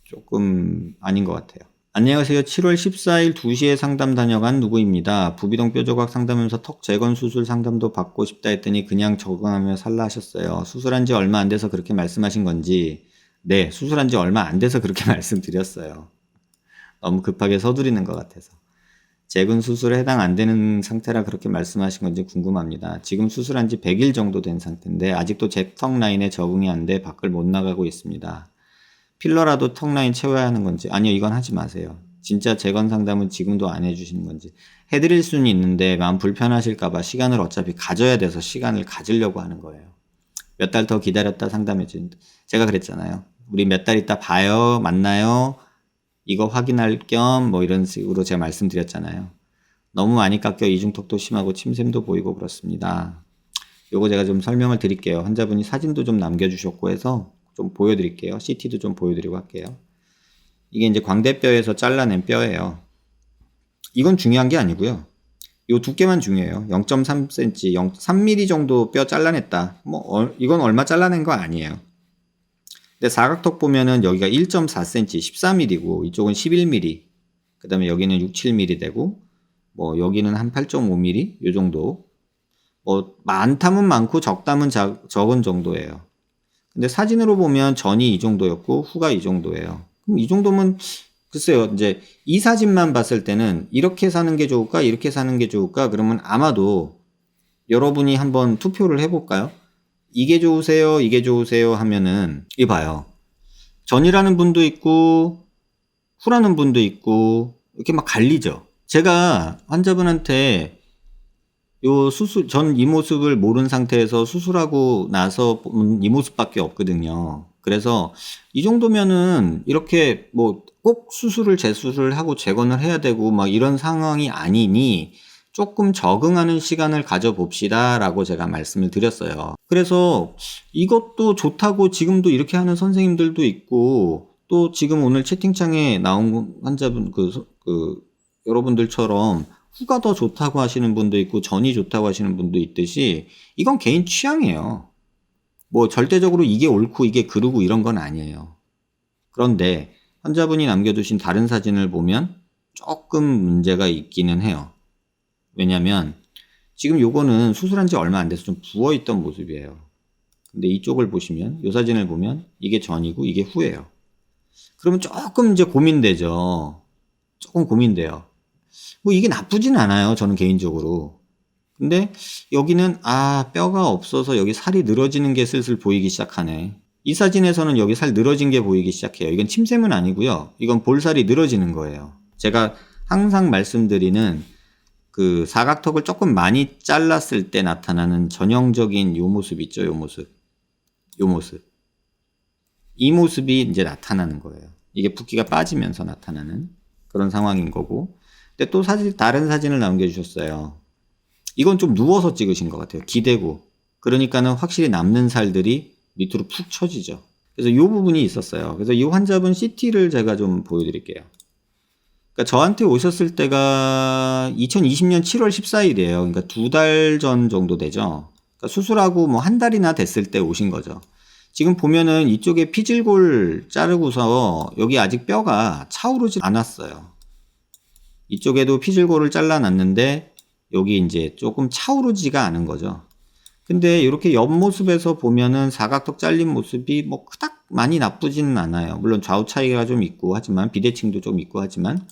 Speaker 1: 조금 아닌 것 같아요. 안녕하세요. 7월 14일 2시에 상담 다녀간 누구입니다. 부비동 뼈조각 상담하면서 턱 재건 수술 상담도 받고 싶다 했더니 그냥 적응하며 살라 하셨어요. 수술한 지 얼마 안 돼서 그렇게 말씀하신 건지. 네, 수술한 지 얼마 안 돼서 그렇게 말씀드렸어요. 너무 급하게 서두르는 것 같아서. 재근 수술에 해당 안 되는 상태라 그렇게 말씀하신 건지 궁금합니다. 지금 수술한 지 100일 정도 된 상태인데 아직도 제 턱 라인에 적응이 안 돼 밖을 못 나가고 있습니다. 필러라도 턱 라인 채워야 하는 건지. 아니요, 이건 하지 마세요. 진짜 재건 상담은 지금도 안 해주시는 건지. 해드릴 수는 있는데 마음 불편하실까봐 시간을 어차피 가져야 돼서 시간을 가지려고 하는 거예요. 몇 달 더 기다렸다 상담해 준. 제가 그랬잖아요. 우리 몇 달 있다 봐요, 만나요, 이거 확인할 겸 뭐 이런 식으로 제가 말씀드렸잖아요. 너무 많이 깎여 이중턱도 심하고 침샘도 보이고 그렇습니다. 요거 제가 좀 설명을 드릴게요. 환자분이 사진도 좀 남겨주셨고 해서 좀 보여드릴게요. CT도 좀 보여드리고 할게요. 이게 이제 광대뼈에서 잘라낸 뼈예요. 이건 중요한 게 아니고요. 요 두께만 중요해요. 0.3cm, 3mm 정도 뼈 잘라냈다. 뭐 이건 얼마 잘라낸 거 아니에요. 근데 사각턱 보면은 여기가 1.4cm, 14mm고 이쪽은 11mm. 그 다음에 여기는 6, 7mm 되고, 뭐 여기는 한 8.5mm 요 정도. 뭐 많다면 많고 적다면 적은 정도예요. 근데 사진으로 보면 전이 이 정도였고 후가 이 정도예요. 그럼 이 정도면 글쎄요, 이제 이 사진만 봤을 때는 이렇게 사는 게 좋을까 이렇게 사는 게 좋을까, 그러면 아마도 여러분이 한번 투표를 해볼까요? 이게 좋으세요 이게 좋으세요 하면은 이봐요, 전이라는 분도 있고 후라는 분도 있고 이렇게 막 갈리죠. 제가 환자분한테 요 수술, 전 이 모습을 모른 상태에서 수술하고 나서 본 이 모습밖에 없거든요. 그래서 이 정도면은 이렇게 뭐 꼭 수술을 재수술을 하고 재건을 해야 되고 막 이런 상황이 아니니 조금 적응하는 시간을 가져봅시다 라고 제가 말씀을 드렸어요. 그래서 이것도 좋다고 지금도 이렇게 하는 선생님들도 있고, 또 지금 오늘 채팅창에 나온 환자분 여러분들처럼 후가 더 좋다고 하시는 분도 있고 전이 좋다고 하시는 분도 있듯이 이건 개인 취향이에요. 뭐 절대적으로 이게 옳고 이게 그르고 이런 건 아니에요. 그런데 환자분이 남겨두신 다른 사진을 보면 조금 문제가 있기는 해요. 왜냐면 지금 요거는 수술한 지 얼마 안 돼서 좀 부어있던 모습이에요. 근데 이쪽을 보시면, 이 사진을 보면 이게 전이고 이게 후예요. 그러면 조금 이제 고민되죠. 조금 고민돼요. 뭐 이게 나쁘진 않아요. 저는 개인적으로. 근데 여기는 뼈가 없어서 여기 살이 늘어지는 게 슬슬 보이기 시작하네. 이 사진에서는 여기 살 늘어진 게 보이기 시작해요. 이건 침샘은 아니고요. 이건 볼살이 늘어지는 거예요. 제가 항상 말씀드리는 그 사각턱을 조금 많이 잘랐을 때 나타나는 전형적인 요 모습 있죠? 요 모습. 요 모습. 이 모습이 이제 나타나는 거예요. 이게 붓기가 빠지면서 나타나는 그런 상황인 거고. 근데 또 다른 사진을 남겨주셨어요. 이건 좀 누워서 찍으신 것 같아요. 기대고. 그러니까는 확실히 남는 살들이 밑으로 푹 처지죠. 그래서 이 부분이 있었어요. 그래서 이 환자분 CT를 제가 좀 보여드릴게요. 그러니까 저한테 오셨을 때가 2020년 7월 14일이에요. 그러니까 2달 전 정도 되죠. 그러니까 수술하고 뭐 한 달이나 됐을 때 오신 거죠. 지금 보면은 이쪽에 피질골 자르고서 여기 아직 뼈가 차오르지 않았어요. 이쪽에도 피질골을 잘라놨는데 여기 이제 조금 차오르지가 않은 거죠. 근데 이렇게 옆모습에서 보면은 사각턱 잘린 모습이 뭐 그닥 많이 나쁘지는 않아요. 물론 좌우 차이가 좀 있고 하지만 비대칭도 좀 있고 하지만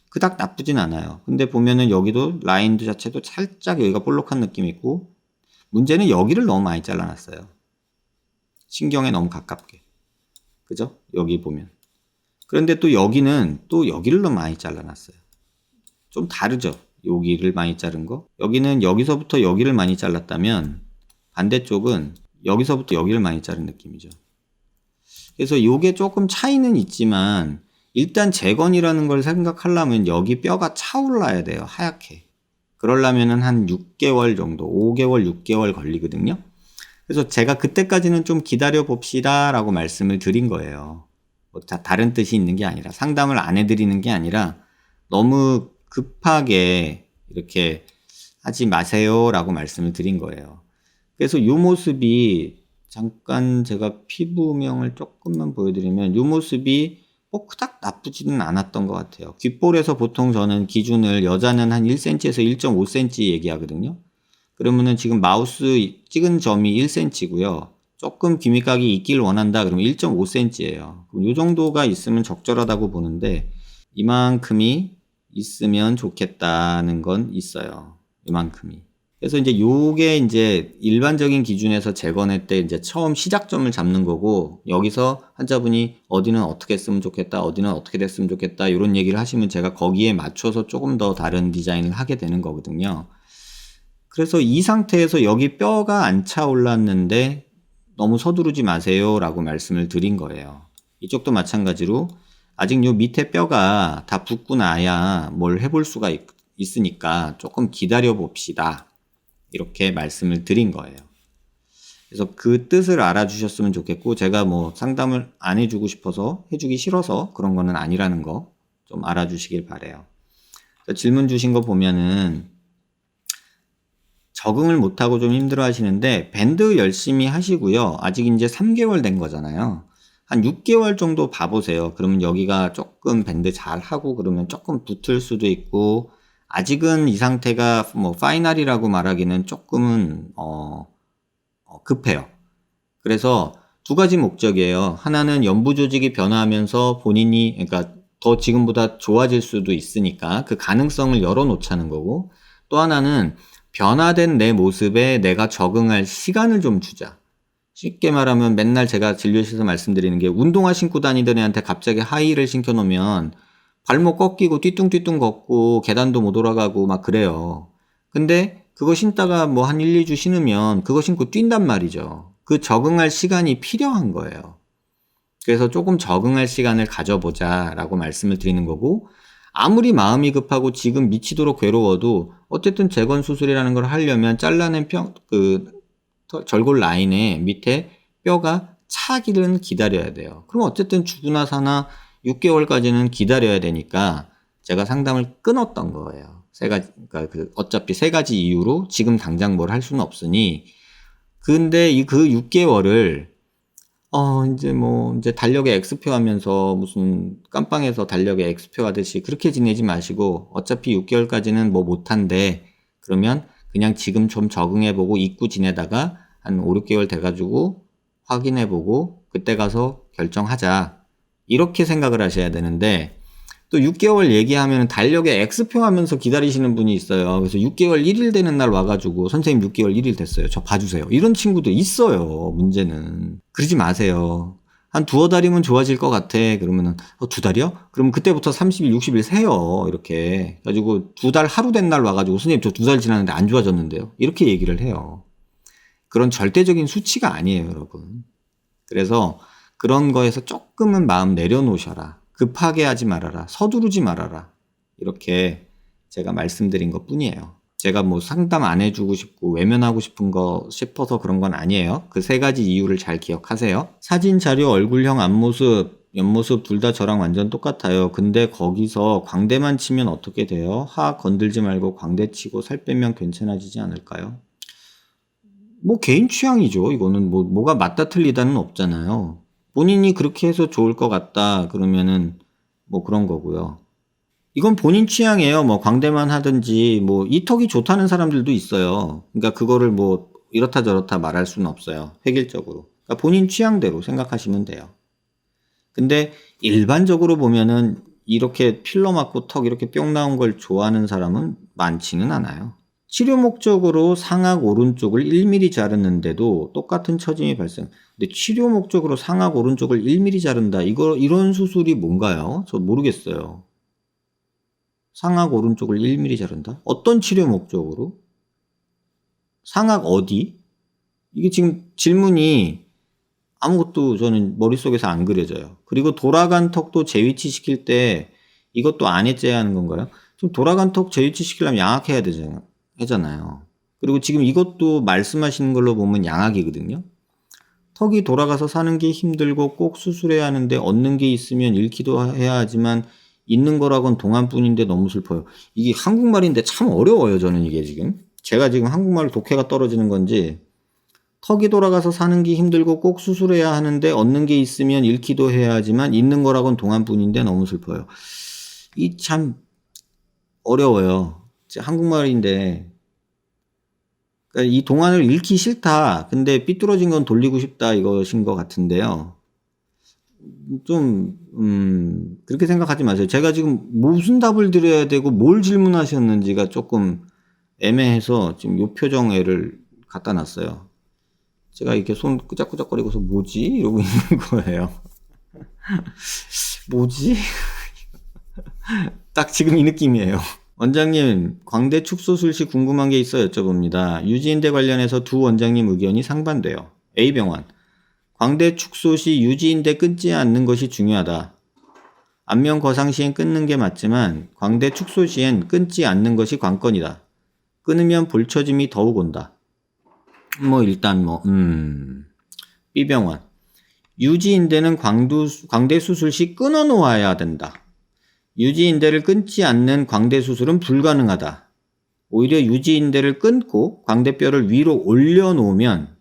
Speaker 1: 그닥 나쁘진 않아요. 근데 보면은 여기도 라인도 자체도 살짝 여기가 볼록한 느낌이 있고 문제는 여기를 너무 많이 잘라놨어요. 신경에 너무 가깝게. 그죠? 여기 보면. 그런데 또 여기는 또 여기를 너무 많이 잘라놨어요. 좀 다르죠? 여기를 많이 자른 거. 여기는 여기서부터 여기를 많이 잘랐다면 반대쪽은 여기서부터 여기를 많이 자른 느낌이죠. 그래서 이게 조금 차이는 있지만 일단 재건이라는 걸 생각하려면 여기 뼈가 차올라야 돼요. 하얗게. 그러려면은 한 6개월 정도, 5개월, 6개월 걸리거든요. 그래서 제가 그때까지는 좀 기다려 봅시다 라고 말씀을 드린 거예요. 뭐 다른 뜻이 있는 게 아니라 상담을 안 해드리는 게 아니라 너무 급하게 이렇게 하지 마세요 라고 말씀을 드린 거예요. 그래서 이 모습이 잠깐 제가 피부명을 조금만 보여드리면 이 모습이 뭐 그닥 나쁘지는 않았던 것 같아요. 귓볼에서 보통 저는 기준을 여자는 한 1cm에서 1.5cm 얘기하거든요. 그러면은 지금 마우스 찍은 점이 1cm고요. 조금 귀밑각이 있길 원한다 그러면 1.5cm예요. 이 정도가 있으면 적절하다고 보는데 이만큼이 있으면 좋겠다는 건 있어요. 이만큼이. 그래서 이제 요게 이제 일반적인 기준에서 재건할 때 이제 처음 시작점을 잡는 거고 여기서 환자분이 어디는 어떻게 했으면 좋겠다, 어디는 어떻게 됐으면 좋겠다 이런 얘기를 하시면 제가 거기에 맞춰서 조금 더 다른 디자인을 하게 되는 거거든요. 그래서 이 상태에서 여기 뼈가 안 차올랐는데 너무 서두르지 마세요 라고 말씀을 드린 거예요. 이쪽도 마찬가지로 아직 요 밑에 뼈가 다 붙고 나야 뭘 해볼 수가 있으니까 조금 기다려 봅시다. 이렇게 말씀을 드린 거예요. 그래서 그 뜻을 알아주셨으면 좋겠고 제가 뭐 상담을 안 해주고 싶어서 해주기 싫어서 그런 거는 아니라는 거 좀 알아주시길 바래요. 질문 주신 거 보면은 적응을 못하고 좀 힘들어 하시는데 밴드 열심히 하시고요. 아직 이제 3개월 된 거잖아요. 한 6개월 정도 봐보세요. 그러면 여기가 조금 밴드 잘 하고 그러면 조금 붙을 수도 있고 아직은 이 상태가 뭐 파이널이라고 말하기는 조금은 급해요. 그래서 두 가지 목적이에요. 하나는 연부 조직이 변화하면서 본인이 그러니까 더 지금보다 좋아질 수도 있으니까 그 가능성을 열어놓자는 거고 또 하나는 변화된 내 모습에 내가 적응할 시간을 좀 주자. 쉽게 말하면 맨날 제가 진료실에서 말씀드리는 게 운동화 신고 다니던 애한테 갑자기 하이힐을 신겨놓으면 발목 꺾이고 띠뚱띠뚱 걷고 계단도 못 올라가고 막 그래요. 근데 그거 신다가 뭐 한 1, 2주 신으면 그거 신고 뛴단 말이죠. 그 적응할 시간이 필요한 거예요. 그래서 조금 적응할 시간을 가져보자 라고 말씀을 드리는 거고 아무리 마음이 급하고 지금 미치도록 괴로워도 어쨌든 재건 수술이라는 걸 하려면 잘라낸 절골 라인에 밑에 뼈가 차기는 기다려야 돼요. 그럼 어쨌든 죽으나 사나 6개월까지는 기다려야 되니까 제가 상담을 끊었던 거예요. 그러니까 어차피 3가지 이유로 지금 당장 뭘 할 수는 없으니 근데 그 6개월을 이제 달력에 X표 하면서 무슨 깜빵에서 달력에 X표 하듯이 그렇게 지내지 마시고 어차피 6개월까지는 뭐 못한대. 그러면 그냥 지금 좀 적응해보고 잊고 지내다가 한 5, 6개월 돼가지고 확인해보고 그때 가서 결정하자. 이렇게 생각을 하셔야 되는데 또 6개월 얘기하면 달력에 X표 하면서 기다리시는 분이 있어요. 그래서 6개월 1일 되는 날 와가지고 선생님 6개월 1일 됐어요. 저 봐주세요. 이런 친구도 있어요. 문제는. 그러지 마세요. 한 두어 달이면 좋아질 것 같아. 그러면은 2달이요? 그럼 그때부터 30일, 60일 세요. 이렇게. 가지고 2달 하루 된 날 와가지고 선생님 저 2달 지났는데 안 좋아졌는데요. 이렇게 얘기를 해요. 그런 절대적인 수치가 아니에요, 여러분. 그래서 그런 거에서 조금은 마음 내려놓으셔라. 급하게 하지 말아라. 서두르지 말아라. 이렇게 제가 말씀드린 것 뿐이에요. 제가 뭐 상담 안 해주고 싶고 외면하고 싶어서 그런 건 아니에요. 그 3가지 이유를 잘 기억하세요. 사진, 자료, 얼굴형, 앞모습, 옆모습 둘 다 저랑 완전 똑같아요. 근데 거기서 광대만 치면 어떻게 돼요? 하 건들지 말고 광대 치고 살 빼면 괜찮아지지 않을까요? 뭐 개인 취향이죠. 이거는 뭐가 맞다 틀리다는 없잖아요. 본인이 그렇게 해서 좋을 것 같다 그러면은 뭐 그런 거고요. 이건 본인 취향이에요. 뭐 광대만 하든지 뭐 이 턱이 좋다는 사람들도 있어요. 그러니까 그거를 뭐 이렇다 저렇다 말할 수는 없어요. 획일적으로. 그러니까 본인 취향대로 생각하시면 돼요. 근데 일반적으로 보면은 이렇게 필러 맞고 턱 이렇게 뿅 나온 걸 좋아하는 사람은 많지는 않아요. 치료 목적으로 상악 오른쪽을 1mm 자르는데도 똑같은 처짐이 발생. 근데 치료 목적으로 상악 오른쪽을 1mm 자른다. 이런 수술이 뭔가요? 저 모르겠어요. 상악 오른쪽을 1mm 자른다? 어떤 치료 목적으로? 상악 어디? 이게 지금 질문이 아무것도 저는 머릿속에서 안 그려져요. 그리고 돌아간 턱도 재위치 시킬 때 이것도 안 해째야 하는 건가요? 지금 돌아간 턱 재위치 시키려면 양악해야 되잖아요. 그리고 지금 이것도 말씀하시는 걸로 보면 양악이거든요. 턱이 돌아가서 사는 게 힘들고 꼭 수술해야 하는데 얻는 게 있으면 잃기도 해야 하지만 있는 거라곤 동안뿐인데 너무 슬퍼요. 이게 한국말인데 참 어려워요. 저는 이게 지금. 제가 지금 한국말 독해가 떨어지는 건지 턱이 돌아가서 사는 게 힘들고 꼭 수술해야 하는데 얻는 게 있으면 잃기도 해야 하지만 있는 거라곤 동안뿐인데 너무 슬퍼요. 이 참 어려워요. 한국말인데 그러니까 이 동안을 잃기 싫다. 근데 삐뚤어진 건 돌리고 싶다 이것인 것 같은데요. 좀 그렇게 생각하지 마세요. 제가 지금 무슨 답을 드려야 되고 뭘 질문하셨는지가 조금 애매해서 지금 요 표정애를 갖다 놨어요. 제가 이렇게 손 끄적끄적거리고서 뭐지? 이러고 있는 거예요. 뭐지? 딱 지금 이 느낌이에요. 원장님, 광대 축소술 시 궁금한 게 있어 여쭤봅니다. 유지인대 관련해서 두 원장님 의견이 상반돼요. A병원, 광대 축소 시 유지인대 끊지 않는 것이 중요하다. 안면 거상 시엔 끊는 게 맞지만 광대 축소 시엔 끊지 않는 것이 관건이다. 끊으면 볼처짐이 더욱 온다. 일단 B병원, 유지인대는 광대 수술 시 끊어 놓아야 된다. 유지인대를 끊지 않는 광대 수술은 불가능하다. 오히려 유지인대를 끊고 광대뼈를 위로 올려놓으면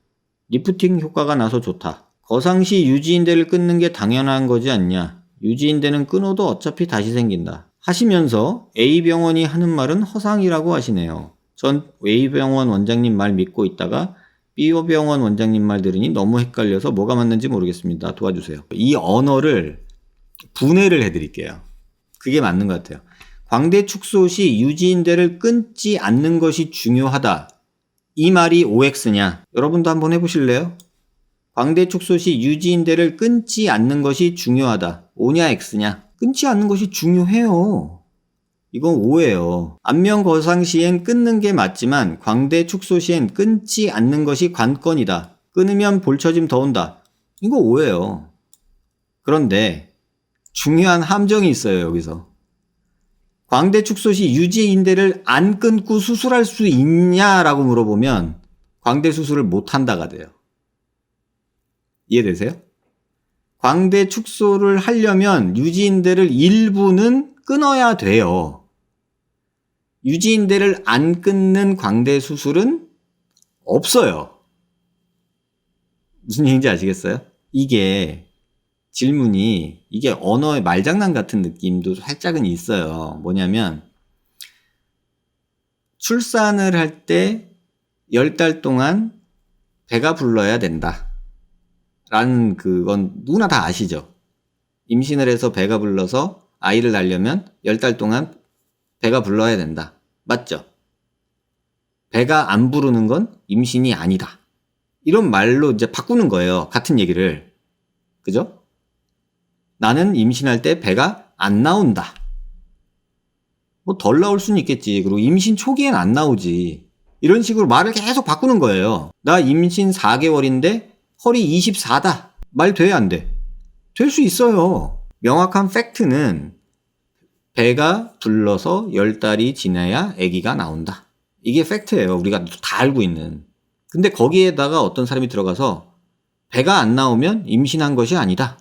Speaker 1: 리프팅 효과가 나서 좋다. 거상시 유지인대를 끊는 게 당연한 거지 않냐. 유지인대는 끊어도 어차피 다시 생긴다. 하시면서 A병원이 하는 말은 허상이라고 하시네요. 전 A병원 원장님 말 믿고 있다가 B병원 원장님 말 들으니 너무 헷갈려서 뭐가 맞는지 모르겠습니다. 도와주세요. 이 언어를 분해를 해드릴게요. 그게 맞는 것 같아요. 광대 축소 시 유지인대를 끊지 않는 것이 중요하다. 이 말이 OX냐? 여러분도 한번 해보실래요? 광대 축소 시 유지인대를 끊지 않는 것이 중요하다. O냐 X냐? 끊지 않는 것이 중요해요. 이건 O예요. 안면 거상 시엔 끊는 게 맞지만 광대 축소 시엔 끊지 않는 것이 관건이다. 끊으면 볼처짐 더 온다. 이거 O예요. 그런데 중요한 함정이 있어요. 여기서. 광대 축소 시 유지인대를 안 끊고 수술할 수 있냐라고 물어보면 광대 수술을 못한다가 돼요. 이해되세요? 광대 축소를 하려면 유지인대를 일부는 끊어야 돼요. 유지인대를 안 끊는 광대 수술은 없어요. 무슨 얘기인지 아시겠어요? 이게 질문이 이게 언어의 말장난 같은 느낌도 살짝은 있어요. 뭐냐면 출산을 할 때 10달 동안 배가 불러야 된다. 라는 그건 누구나 다 아시죠? 임신을 해서 배가 불러서 아이를 낳으려면 10달 동안 배가 불러야 된다. 맞죠? 배가 안 부르는 건 임신이 아니다. 이런 말로 이제 바꾸는 거예요. 같은 얘기를. 그죠? 나는 임신할 때 배가 안 나온다. 뭐 덜 나올 수는 있겠지. 그리고 임신 초기엔 안 나오지. 이런 식으로 말을 계속 바꾸는 거예요. 나 임신 4개월인데 허리 24다. 말 돼, 안 돼? 될 수 있어요. 명확한 팩트는 배가 불러서 10달이 지나야 아기가 나온다. 이게 팩트예요. 우리가 다 알고 있는. 근데 거기에다가 어떤 사람이 들어가서 배가 안 나오면 임신한 것이 아니다.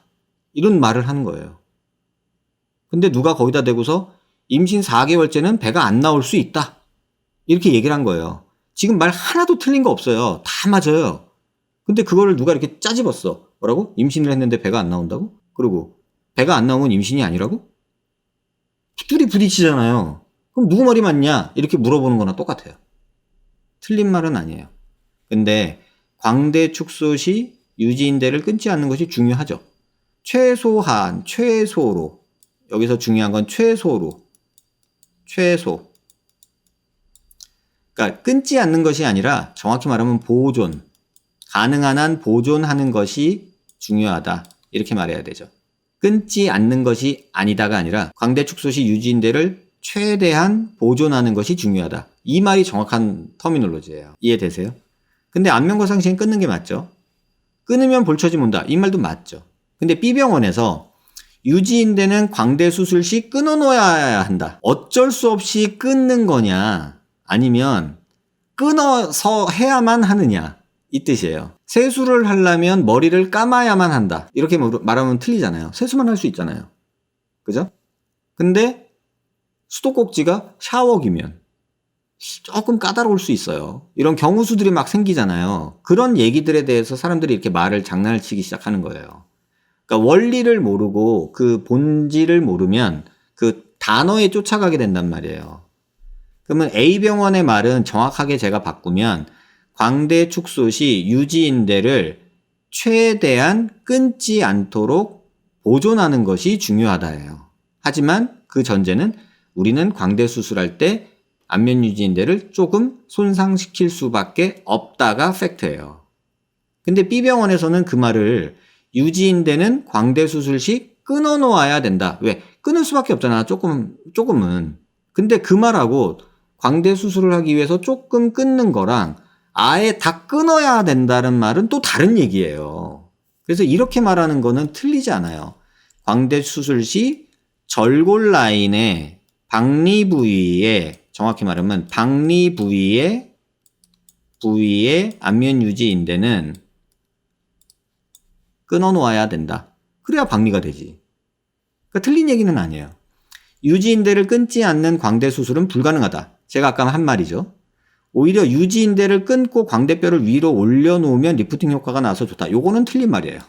Speaker 1: 이런 말을 하는 거예요. 근데 누가 거기다 대고서 임신 4개월째는 배가 안 나올 수 있다. 이렇게 얘기를 한 거예요. 지금 말 하나도 틀린 거 없어요. 다 맞아요. 근데 그거를 누가 이렇게 짜집었어. 뭐라고? 임신을 했는데 배가 안 나온다고? 그리고 배가 안 나오면 임신이 아니라고? 둘이 부딪히잖아요. 그럼 누구 말이 맞냐? 이렇게 물어보는 거나 똑같아요. 틀린 말은 아니에요. 근데 광대 축소 시 유지인대를 끊지 않는 것이 중요하죠. 최소한, 최소로. 여기서 중요한 건 최소로. 최소. 그러니까 끊지 않는 것이 아니라 정확히 말하면 보존. 가능한 한 보존하는 것이 중요하다. 이렇게 말해야 되죠. 끊지 않는 것이 아니다가 아니라 광대 축소 시 유지인대를 최대한 보존하는 것이 중요하다. 이 말이 정확한 터미놀로지예요. 이해되세요? 근데 안면거상시엔 끊는 게 맞죠? 끊으면 볼처짐 온다. 이 말도 맞죠? 근데 B병원에서 유지인대는 광대 수술 시 끊어놓아야 한다. 어쩔 수 없이 끊는 거냐? 아니면 끊어서 해야만 하느냐? 이 뜻이에요. 세수를 하려면 머리를 감아야만 한다. 이렇게 말하면 틀리잖아요. 세수만 할 수 있잖아요. 그죠? 근데 수도꼭지가 샤워기면 조금 까다로울 수 있어요. 이런 경우수들이 막 생기잖아요. 그런 얘기들에 대해서 사람들이 이렇게 말을 장난을 치기 시작하는 거예요. 그러니까 원리를 모르고 그 본질을 모르면 그 단어에 쫓아가게 된단 말이에요. 그러면 A병원의 말은 정확하게 제가 바꾸면 광대 축소 시 유지인대를 최대한 끊지 않도록 보존하는 것이 중요하다예요. 하지만 그 전제는 우리는 광대 수술할 때 안면 유지인대를 조금 손상시킬 수밖에 없다가 팩트예요. 근데 B병원에서는 그 말을 유지인대는 광대 수술 시 끊어 놓아야 된다. 왜? 끊을 수밖에 없잖아. 조금은. 근데 그 말하고 광대 수술을 하기 위해서 조금 끊는 거랑 아예 다 끊어야 된다는 말은 또 다른 얘기예요. 그래서 이렇게 말하는 거는 틀리지 않아요. 광대 수술 시 절골 라인의 박리 부위에, 정확히 말하면 박리 부위의 안면 유지인대는 끊어 놓아야 된다. 그래야 박리가 되지. 그러니까 틀린 얘기는 아니에요. 유지인대를 끊지 않는 광대 수술은 불가능하다. 제가 아까 한 말이죠. 오히려 유지인대를 끊고 광대뼈를 위로 올려놓으면 리프팅 효과가 나서 좋다. 요거는 틀린 말이에요.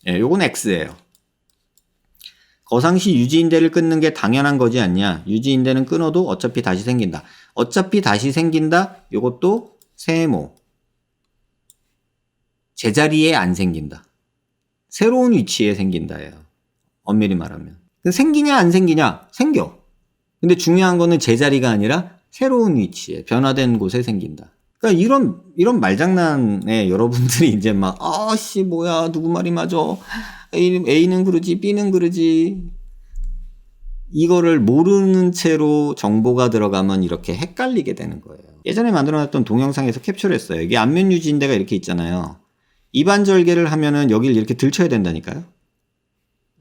Speaker 1: 예, 요건 X예요. 거상시 유지인대를 끊는 게 당연한 거지 않냐. 유지인대는 끊어도 어차피 다시 생긴다. 어차피 다시 생긴다. 요것도 세모. 제자리에 안 생긴다. 새로운 위치에 생긴다예요. 엄밀히 말하면. 생기냐 안 생기냐? 생겨. 근데 중요한 거는 제자리가 아니라 새로운 위치에, 변화된 곳에 생긴다. 그러니까 이런 말장난에 여러분들이 이제 막, 뭐야, 누구 말이 맞아. A는 그러지, B는 그러지. 이거를 모르는 채로 정보가 들어가면 이렇게 헷갈리게 되는 거예요. 예전에 만들어놨던 동영상에서 캡처를 했어요. 이게 안면 유지인대가 이렇게 있잖아요. 이반절개를 하면은 여기를 이렇게 들쳐야 된다니까요.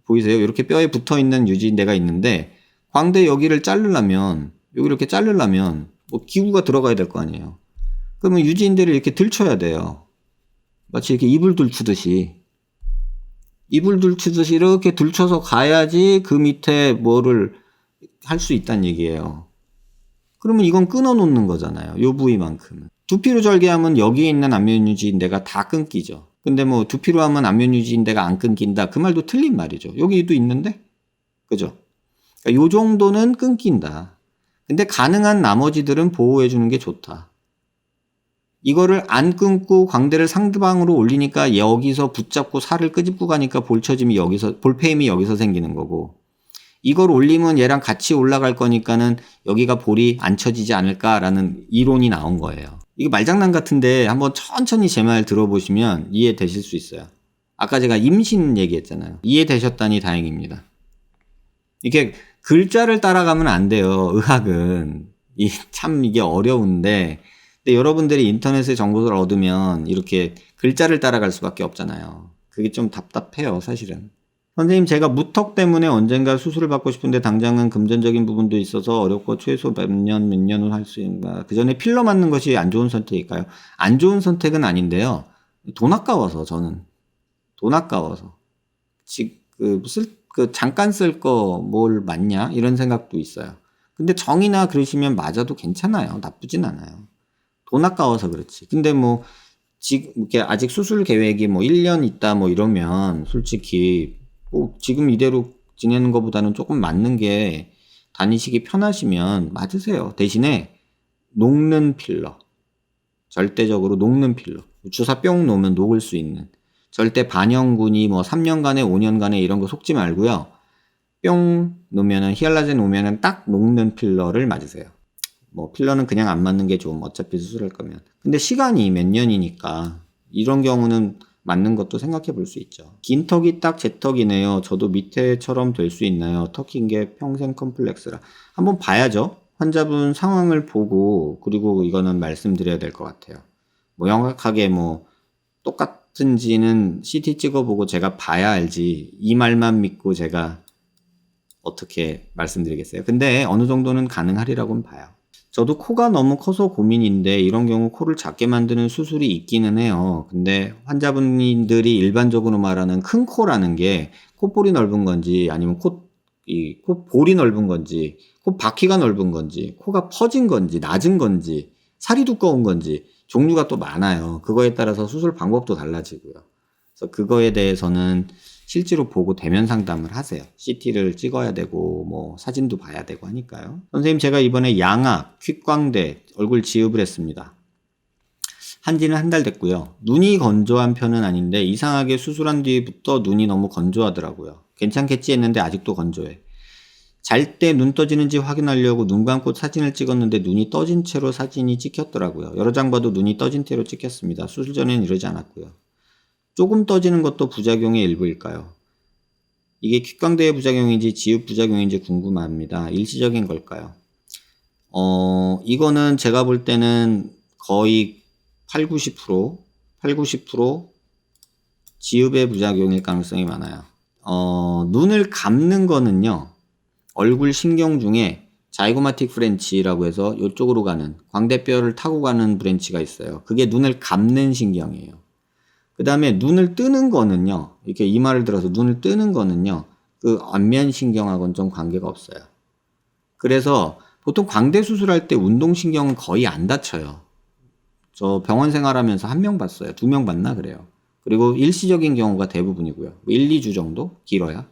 Speaker 1: 보이세요? 이렇게 뼈에 붙어 있는 유지인대가 있는데, 광대 여기를 자르려면, 여기 이렇게 자르려면 뭐 기구가 들어가야 될 거 아니에요. 그러면 유지인대를 이렇게 들쳐야 돼요. 마치 이렇게 이불 들추듯이 이렇게 들쳐서 가야지 그 밑에 뭐를 할 수 있다는 얘기예요. 그러면 이건 끊어 놓는 거잖아요. 요 부위만큼은. 두피로 절개하면 여기에 있는 안면 유지인대가 다 끊기죠. 근데 뭐 두피로 하면 안면 유지인대가 안 끊긴다. 그 말도 틀린 말이죠. 여기도 있는데? 그죠? 그러니까 요 정도는 끊긴다. 근데 가능한 나머지들은 보호해 주는 게 좋다. 이거를 안 끊고 광대를 상방으로 올리니까 여기서 붙잡고 살을 끄집고 가니까 볼페임이 여기서 생기는 거고, 이걸 올리면 얘랑 같이 올라갈 거니까는 여기가 볼이 안 쳐지지 않을까라는 이론이 나온 거예요. 이게 말장난 같은데 한번 천천히 제 말 들어보시면 이해되실 수 있어요. 아까 제가 임신 얘기했잖아요. 이해되셨다니 다행입니다. 이게 글자를 따라가면 안 돼요. 의학은. 참 이게 어려운데, 근데 여러분들이 인터넷에 정보를 얻으면 이렇게 글자를 따라갈 수밖에 없잖아요. 그게 좀 답답해요, 사실은. 선생님, 제가 무턱 때문에 언젠가 수술을 받고 싶은데 당장은 금전적인 부분도 있어서 어렵고 최소 몇 년 후 할 수 있는가. 그 전에 필러 맞는 것이 안 좋은 선택일까요? 안 좋은 선택은 아닌데요. 돈 아까워서, 저는. 돈 아까워서. 잠깐 쓸 거 뭘 맞냐? 이런 생각도 있어요. 근데 정이나 그러시면 맞아도 괜찮아요. 나쁘진 않아요. 돈 아까워서 그렇지. 근데 뭐, 이렇게 아직 수술 계획이 뭐 1년 있다 뭐 이러면 솔직히 뭐 지금 이대로 지내는 것보다는 조금 맞는 게 다니시기 편하시면 맞으세요. 대신에 녹는 필러. 절대적으로 녹는 필러. 주사 뿅 놓으면 녹을 수 있는. 절대 반영군이 뭐 3년간에 5년간에 이런 거 속지 말고요. 뿅 놓으면은 히알라젠 오면은 딱 녹는 필러를 맞으세요. 뭐 필러는 그냥 안 맞는 게 좋음. 어차피 수술할 거면. 근데 시간이 몇 년이니까 이런 경우는 맞는 것도 생각해 볼 수 있죠. 긴 턱이 딱 제 턱이네요. 저도 밑에처럼 될 수 있나요? 턱인 게 평생 컴플렉스라. 한번 봐야죠. 환자분 상황을 보고, 그리고 이거는 말씀드려야 될 것 같아요. 뭐 명확하게 뭐 똑같은지는 CT 찍어보고 제가 봐야 알지, 이 말만 믿고 제가 어떻게 말씀드리겠어요. 근데 어느 정도는 가능하리라고는 봐요. 저도 코가 너무 커서 고민인데 이런 경우 코를 작게 만드는 수술이 있기는 해요. 근데 환자분들이 일반적으로 말하는 큰 코라는 게 콧볼이 넓은 건지 아니면 콧볼이 넓은 건지 콧바퀴가 넓은 건지 코가 퍼진 건지 낮은 건지 살이 두꺼운 건지 종류가 또 많아요. 그거에 따라서 수술 방법도 달라지고요. 그래서 그거에 대해서는 실제로 보고 대면 상담을 하세요. CT를 찍어야 되고 뭐 사진도 봐야 되고 하니까요. 선생님, 제가 이번에 양악, 퀵광대, 얼굴 지읍을 했습니다. 한지는 한 달 됐고요. 눈이 건조한 편은 아닌데 이상하게 수술한 뒤부터 눈이 너무 건조하더라고요. 괜찮겠지 했는데 아직도 건조해. 잘 때 눈 떠지는지 확인하려고 눈 감고 사진을 찍었는데 눈이 떠진 채로 사진이 찍혔더라고요. 여러 장 봐도 눈이 떠진 채로 찍혔습니다. 수술 전에는 이러지 않았고요. 조금 떠지는 것도 부작용의 일부일까요? 이게 퀵광대의 부작용인지 지읍 부작용인지 궁금합니다. 일시적인 걸까요? 이거는 제가 볼 때는 거의 80-90% 지읍의 부작용일 가능성이 많아요. 눈을 감는 거는요, 얼굴 신경 중에 자이고마틱 브랜치라고 해서 이쪽으로 가는, 광대뼈를 타고 가는 브랜치가 있어요. 그게 눈을 감는 신경이에요. 그 다음에 눈을 뜨는 거는요, 이렇게 이마를 들어서 눈을 뜨는 거는요, 그 안면 신경하고는 좀 관계가 없어요. 그래서 보통 광대 수술할 때 운동신경은 거의 안 다쳐요. 저 병원 생활하면서 1명 봤어요. 2명 봤나 그래요. 그리고 일시적인 경우가 대부분이고요. 1, 2주 정도? 길어야.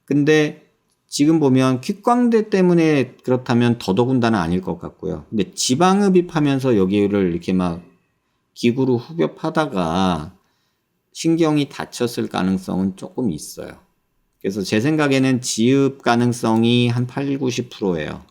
Speaker 1: 근데 지금 보면 퀵광대 때문에 그렇다면 더더군다나 아닐 것 같고요. 근데 지방흡입하면서 여기를 이렇게 막 기구로 후벼파다가 신경이 다쳤을 가능성은 조금 있어요. 그래서 제 생각에는 지읍 가능성이 한 80-90%예요.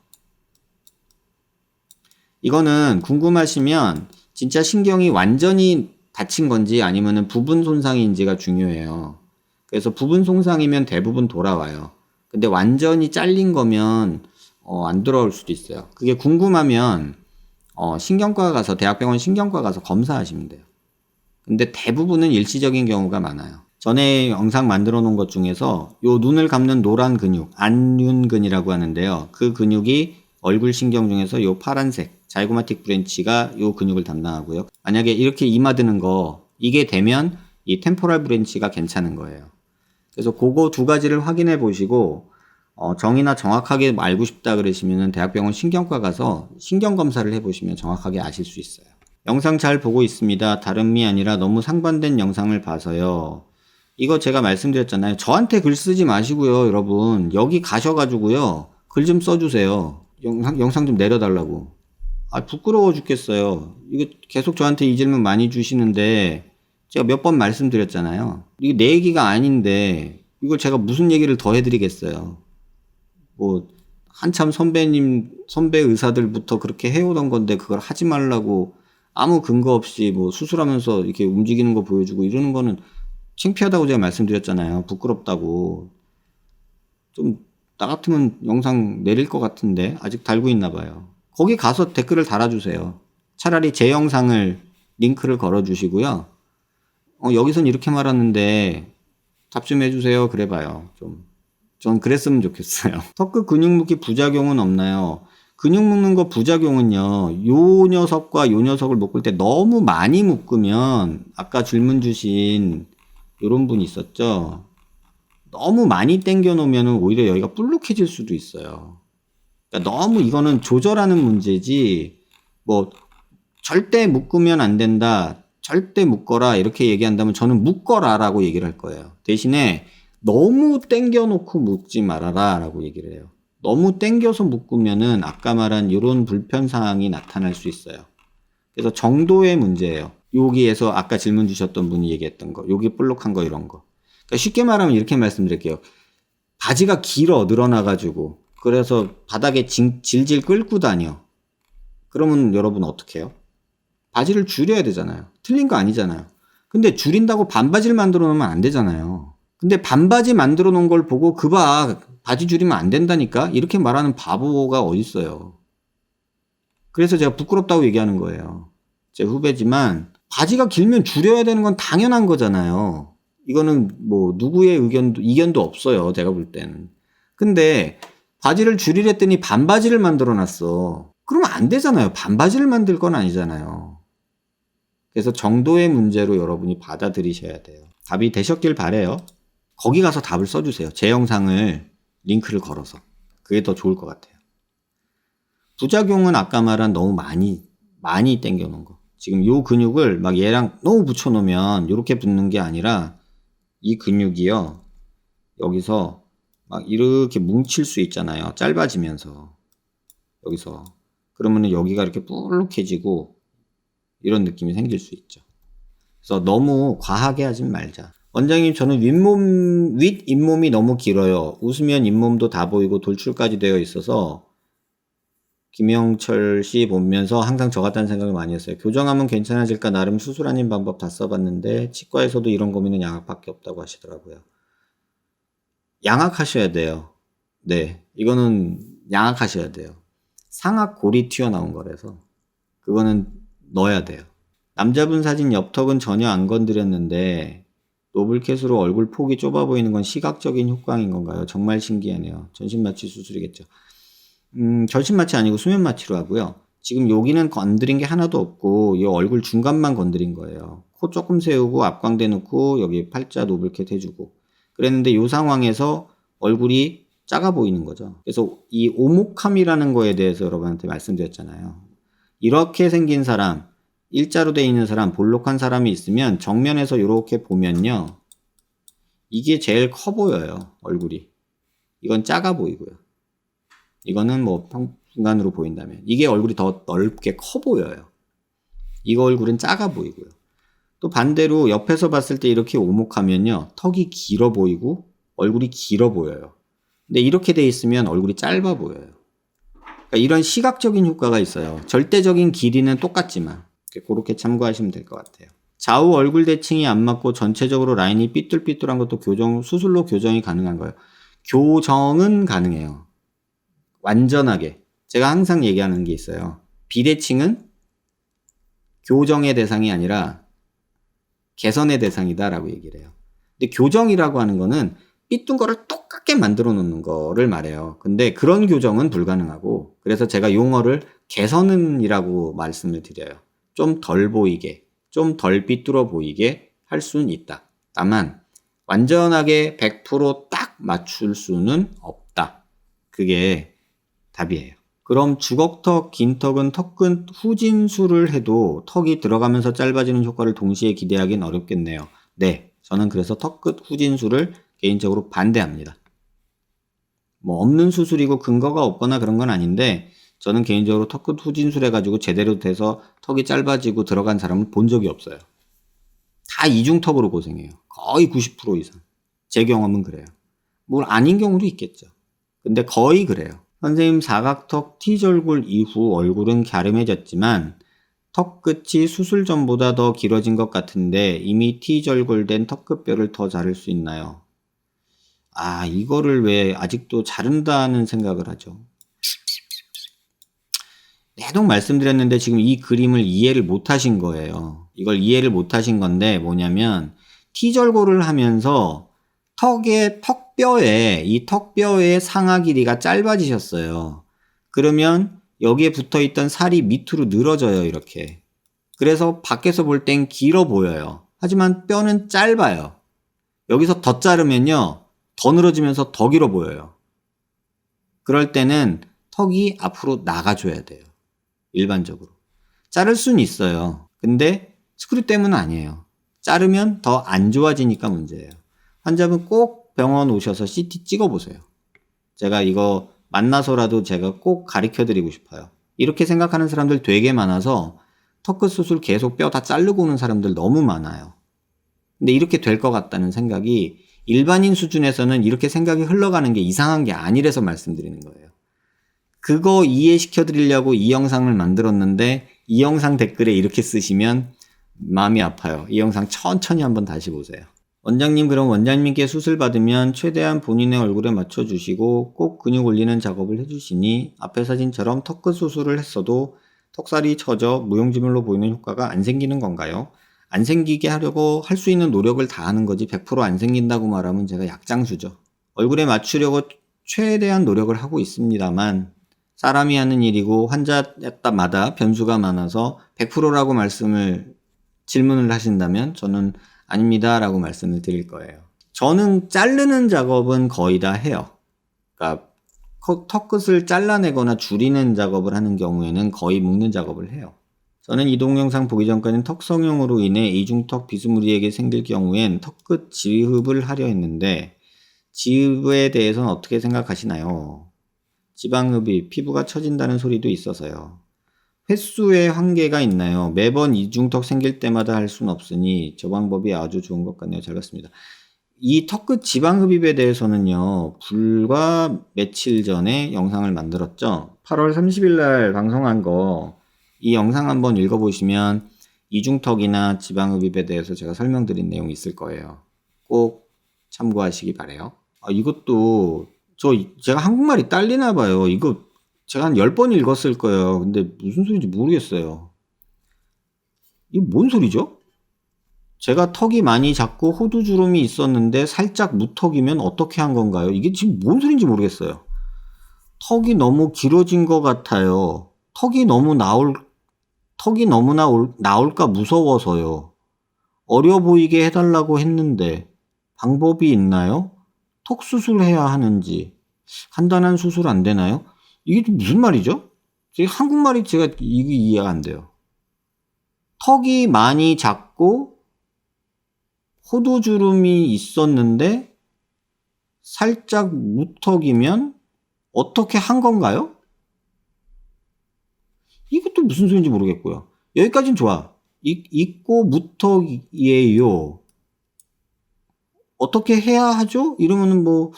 Speaker 1: 이거는 궁금하시면 진짜 신경이 완전히 다친 건지 아니면 부분 손상인지가 중요해요. 그래서 부분 손상이면 대부분 돌아와요. 근데 완전히 잘린 거면 안 돌아올 수도 있어요. 그게 궁금하면 신경과 가서, 대학병원 신경과 가서 검사하시면 돼요. 근데 대부분은 일시적인 경우가 많아요. 전에 영상 만들어 놓은 것 중에서 요 눈을 감는 노란 근육, 안윤근이라고 하는데요. 그 근육이 얼굴 신경 중에서 요 파란색, 자이고마틱 브랜치가 요 근육을 담당하고요. 만약에 이렇게 이마 드는 거, 이게 되면 이 템포럴 브랜치가 괜찮은 거예요. 그래서 그거 두 가지를 확인해 보시고, 정의나 정확하게 알고 싶다 그러시면은 대학병원 신경과 가서 신경 검사를 해보시면 정확하게 아실 수 있어요. 영상 잘 보고 있습니다. 다름이 아니라 너무 상반된 영상을 봐서요. 이거 제가 말씀드렸잖아요. 저한테 글 쓰지 마시고요, 여러분. 여기 가셔가지고요, 글 좀 써주세요. 영상 좀 내려달라고. 부끄러워 죽겠어요. 이거 계속 저한테 이 질문 많이 주시는데 제가 몇 번 말씀드렸잖아요. 이게 내 얘기가 아닌데 이걸 제가 무슨 얘기를 더 해드리겠어요. 뭐 한참 선배 의사들부터 그렇게 해오던 건데 그걸 하지 말라고 아무 근거 없이 뭐 수술하면서 이렇게 움직이는 거 보여주고 이러는 거는 창피하다고 제가 말씀드렸잖아요. 부끄럽다고. 좀 나 같으면 영상 내릴 것 같은데 아직 달고 있나 봐요. 거기 가서 댓글을 달아주세요. 차라리 제 영상을 링크를 걸어주시고요. 여기선 이렇게 말하는데 답 좀 해주세요. 그래봐요. 전 그랬으면 좋겠어요. 턱끝 근육 묶기 부작용은 없나요? 근육 묶는 거 부작용은요. 요 녀석과 요 녀석을 묶을 때 너무 많이 묶으면 아까 질문 주신 요런 분 있었죠. 너무 많이 당겨 놓으면 오히려 여기가 불룩해질 수도 있어요. 그러니까 너무 이거는 조절하는 문제지 뭐 절대 묶으면 안 된다. 절대 묶어라 이렇게 얘기한다면 저는 묶어라 라고 얘기를 할 거예요. 대신에 너무 당겨 놓고 묶지 말아라 라고 얘기를 해요. 너무 당겨서 묶으면은 아까 말한 이런 불편사항이 나타날 수 있어요. 그래서 정도의 문제예요. 여기에서 아까 질문 주셨던 분이 얘기했던 거, 여기 볼록한 거 이런 거. 그러니까 쉽게 말하면 이렇게 말씀드릴게요. 바지가 길어 늘어나가지고 그래서 바닥에 질질 끌고 다녀. 그러면 여러분 어떻게 해요? 바지를 줄여야 되잖아요. 틀린 거 아니잖아요. 근데 줄인다고 반바지를 만들어 놓으면 안 되잖아요. 근데 반바지 만들어 놓은 걸 보고 바지 줄이면 안 된다니까? 이렇게 말하는 바보가 어딨어요. 그래서 제가 부끄럽다고 얘기하는 거예요. 제 후배지만 바지가 길면 줄여야 되는 건 당연한 거잖아요. 이거는 뭐 누구의 이견도 없어요. 제가 볼 때는. 근데 바지를 줄이랬더니 반바지를 만들어 놨어. 그러면 안 되잖아요. 반바지를 만들 건 아니잖아요. 그래서 정도의 문제로 여러분이 받아들이셔야 돼요. 답이 되셨길 바래요. 거기 가서 답을 써주세요. 제 영상을 링크를 걸어서. 그게 더 좋을 것 같아요. 부작용은 아까 말한 너무 많이 당겨 놓은 거. 지금 요 근육을 막 얘랑 너무 붙여 놓으면 이렇게 붙는 게 아니라 이 근육이요. 여기서 막 이렇게 뭉칠 수 있잖아요. 짧아지면서. 여기서. 그러면은 여기가 이렇게 불룩해지고 이런 느낌이 생길 수 있죠. 그래서 너무 과하게 하진 말자. 원장님, 저는 윗잇몸이 너무 길어요. 웃으면 잇몸도 다 보이고 돌출까지 되어 있어서 김영철 씨 보면서 항상 저 같다는 생각을 많이 했어요. 교정하면 괜찮아질까 나름 수술 아닌 방법 다 써봤는데 치과에서도 이런 고민은 양악밖에 없다고 하시더라고요. 양악하셔야 돼요. 네, 이거는 양악하셔야 돼요. 상악골이 튀어나온 거라서 그거는 넣어야 돼요. 남자분 사진 옆턱은 전혀 안 건드렸는데 노블캣으로 얼굴 폭이 좁아 보이는 건 시각적인 효과인 건가요? 정말 신기하네요. 전신마취 수술이겠죠. 전신마취 아니고 수면마취로 하고요. 지금 여기는 건드린 게 하나도 없고 이 얼굴 중간만 건드린 거예요. 코 조금 세우고 앞광대 넣고 여기 팔자 노블캣 해주고 그랬는데 이 상황에서 얼굴이 작아 보이는 거죠. 그래서 이 오목함이라는 거에 대해서 여러분한테 말씀드렸잖아요. 이렇게 생긴 사람, 일자로 돼 있는 사람, 볼록한 사람이 있으면 정면에서 이렇게 보면요. 이게 제일 커 보여요. 얼굴이. 이건 작아 보이고요. 이거는 뭐 평순간으로 보인다면 이게 얼굴이 더 넓게 커 보여요. 이거 얼굴은 작아 보이고요. 또 반대로 옆에서 봤을 때 이렇게 오목하면요. 턱이 길어 보이고 얼굴이 길어 보여요. 근데 이렇게 돼 있으면 얼굴이 짧아 보여요. 그러니까 이런 시각적인 효과가 있어요. 절대적인 길이는 똑같지만 그렇게 참고하시면 될 것 같아요. 좌우 얼굴 대칭이 안 맞고 전체적으로 라인이 삐뚤삐뚤한 것도 수술로 교정이 가능한가요? 교정은 가능해요. 완전하게. 제가 항상 얘기하는 게 있어요. 비대칭은 교정의 대상이 아니라 개선의 대상이다 라고 얘기를 해요. 근데 교정이라고 하는 거는 삐뚤 거를 똑같게 만들어 놓는 거를 말해요. 근데 그런 교정은 불가능하고 그래서 제가 용어를 개선은이라고 말씀을 드려요. 좀 덜 보이게, 좀 덜 삐뚤어 보이게 할 수는 있다. 다만 완전하게 100% 맞출 수는 없다. 그게 답이에요. 그럼 주걱턱, 긴턱은 턱끝 후진술을 해도 턱이 들어가면서 짧아지는 효과를 동시에 기대하기는 어렵겠네요. 네, 저는 그래서 턱끝 후진술을 개인적으로 반대합니다. 뭐 없는 수술이고 근거가 없거나 그런 건 아닌데 저는 개인적으로 턱끝 후진술 해가지고 제대로 돼서 턱이 짧아지고 들어간 사람을 본 적이 없어요. 다 이중턱으로 고생해요. 거의 90% 이상. 제 경험은 그래요. 뭘 아닌 경우도 있겠죠. 근데 거의 그래요. 선생님 사각턱 T절골 이후 얼굴은 갸름해졌지만 턱끝이 수술 전보다 더 길어진 것 같은데 이미 T절골된 턱끝뼈를 더 자를 수 있나요? 아, 이거를 왜 아직도 자른다는 생각을 하죠. 계속 말씀드렸는데 지금 이 그림을 이해를 못 하신 거예요. 이걸 이해를 못 하신 건데 뭐냐면 T절골을 하면서 이 턱뼈의 상하 길이가 짧아지셨어요. 그러면 여기에 붙어 있던 살이 밑으로 늘어져요, 이렇게. 그래서 밖에서 볼 땐 길어 보여요. 하지만 뼈는 짧아요. 여기서 더 자르면요, 더 늘어지면서 더 길어 보여요. 그럴 때는 턱이 앞으로 나가줘야 돼요. 일반적으로. 자를 수는 있어요. 근데 스크류 때문은 아니에요. 자르면 더 안 좋아지니까 문제예요. 환자분 꼭 병원 오셔서 CT 찍어보세요. 제가 이거 만나서라도 제가 꼭 가르쳐 드리고 싶어요. 이렇게 생각하는 사람들 되게 많아서 턱끝 수술 계속 뼈 다 자르고 오는 사람들 너무 많아요. 근데 이렇게 될 것 같다는 생각이 일반인 수준에서는 이렇게 생각이 흘러가는 게 이상한 게 아니라서 말씀드리는 거예요. 그거 이해시켜 드리려고 이 영상을 만들었는데 이 영상 댓글에 이렇게 쓰시면 마음이 아파요. 이 영상 천천히 한번 다시 보세요. 원장님, 그럼 원장님께 수술 받으면 최대한 본인의 얼굴에 맞춰주시고 꼭 근육 올리는 작업을 해주시니 앞에 사진처럼 턱끝 수술을 했어도 턱살이 처져 무용지물로 보이는 효과가 안 생기는 건가요? 안 생기게 하려고 할 수 있는 노력을 다 하는 거지 100% 안 생긴다고 말하면 제가 약장수죠. 얼굴에 맞추려고 최대한 노력을 하고 있습니다만 사람이 하는 일이고 환자마다 변수가 많아서 100%라고 질문을 하신다면 저는 아닙니다 라고 말씀을 드릴 거예요. 저는 자르는 작업은 거의 다 해요. 그러니까 턱끝을 잘라내거나 줄이는 작업을 하는 경우에는 거의 묶는 작업을 해요. 저는 이 동영상 보기 전까지는 턱 성형으로 인해 이중턱 비스무리하게 생길 경우엔 턱끝 지흡을 하려 했는데 지흡에 대해서는 어떻게 생각하시나요? 지방흡입, 피부가 처진다는 소리도 있어서요. 횟수의 한계가 있나요? 매번 이중턱 생길 때마다 할 수는 없으니 저 방법이 아주 좋은 것 같네요. 잘 봤습니다. 이 턱끝 지방흡입에 대해서는요, 불과 며칠 전에 영상을 만들었죠. 8월 30일 날 방송한 거, 이 영상 한번 읽어보시면 이중턱이나 지방흡입에 대해서 제가 설명드린 내용이 있을 거예요. 꼭 참고하시기 바래요. 이것도 제가 한국말이 딸리나 봐요. 이거 제가 한 10번 읽었을 거예요. 근데 무슨 소리인지 모르겠어요. 이게 뭔 소리죠? 제가 턱이 많이 작고 호두주름이 있었는데 살짝 무턱이면 어떻게 한 건가요? 이게 지금 뭔 소리인지 모르겠어요. 턱이 너무 길어진 것 같아요. 턱이 너무 나올까 무서워서요. 어려 보이게 해달라고 했는데 방법이 있나요? 턱 수술해야 하는지, 간단한 수술 안 되나요? 이게 무슨 말이죠? 한국말이 이게 이해가 안 돼요. 턱이 많이 작고 호두주름이 있었는데 살짝 무턱이면 어떻게 한 건가요? 이것도 무슨 소리인지 모르겠고요. 여기까지는 좋아. 있고 무턱이에요. 어떻게 해야 하죠? 이러면은 뭐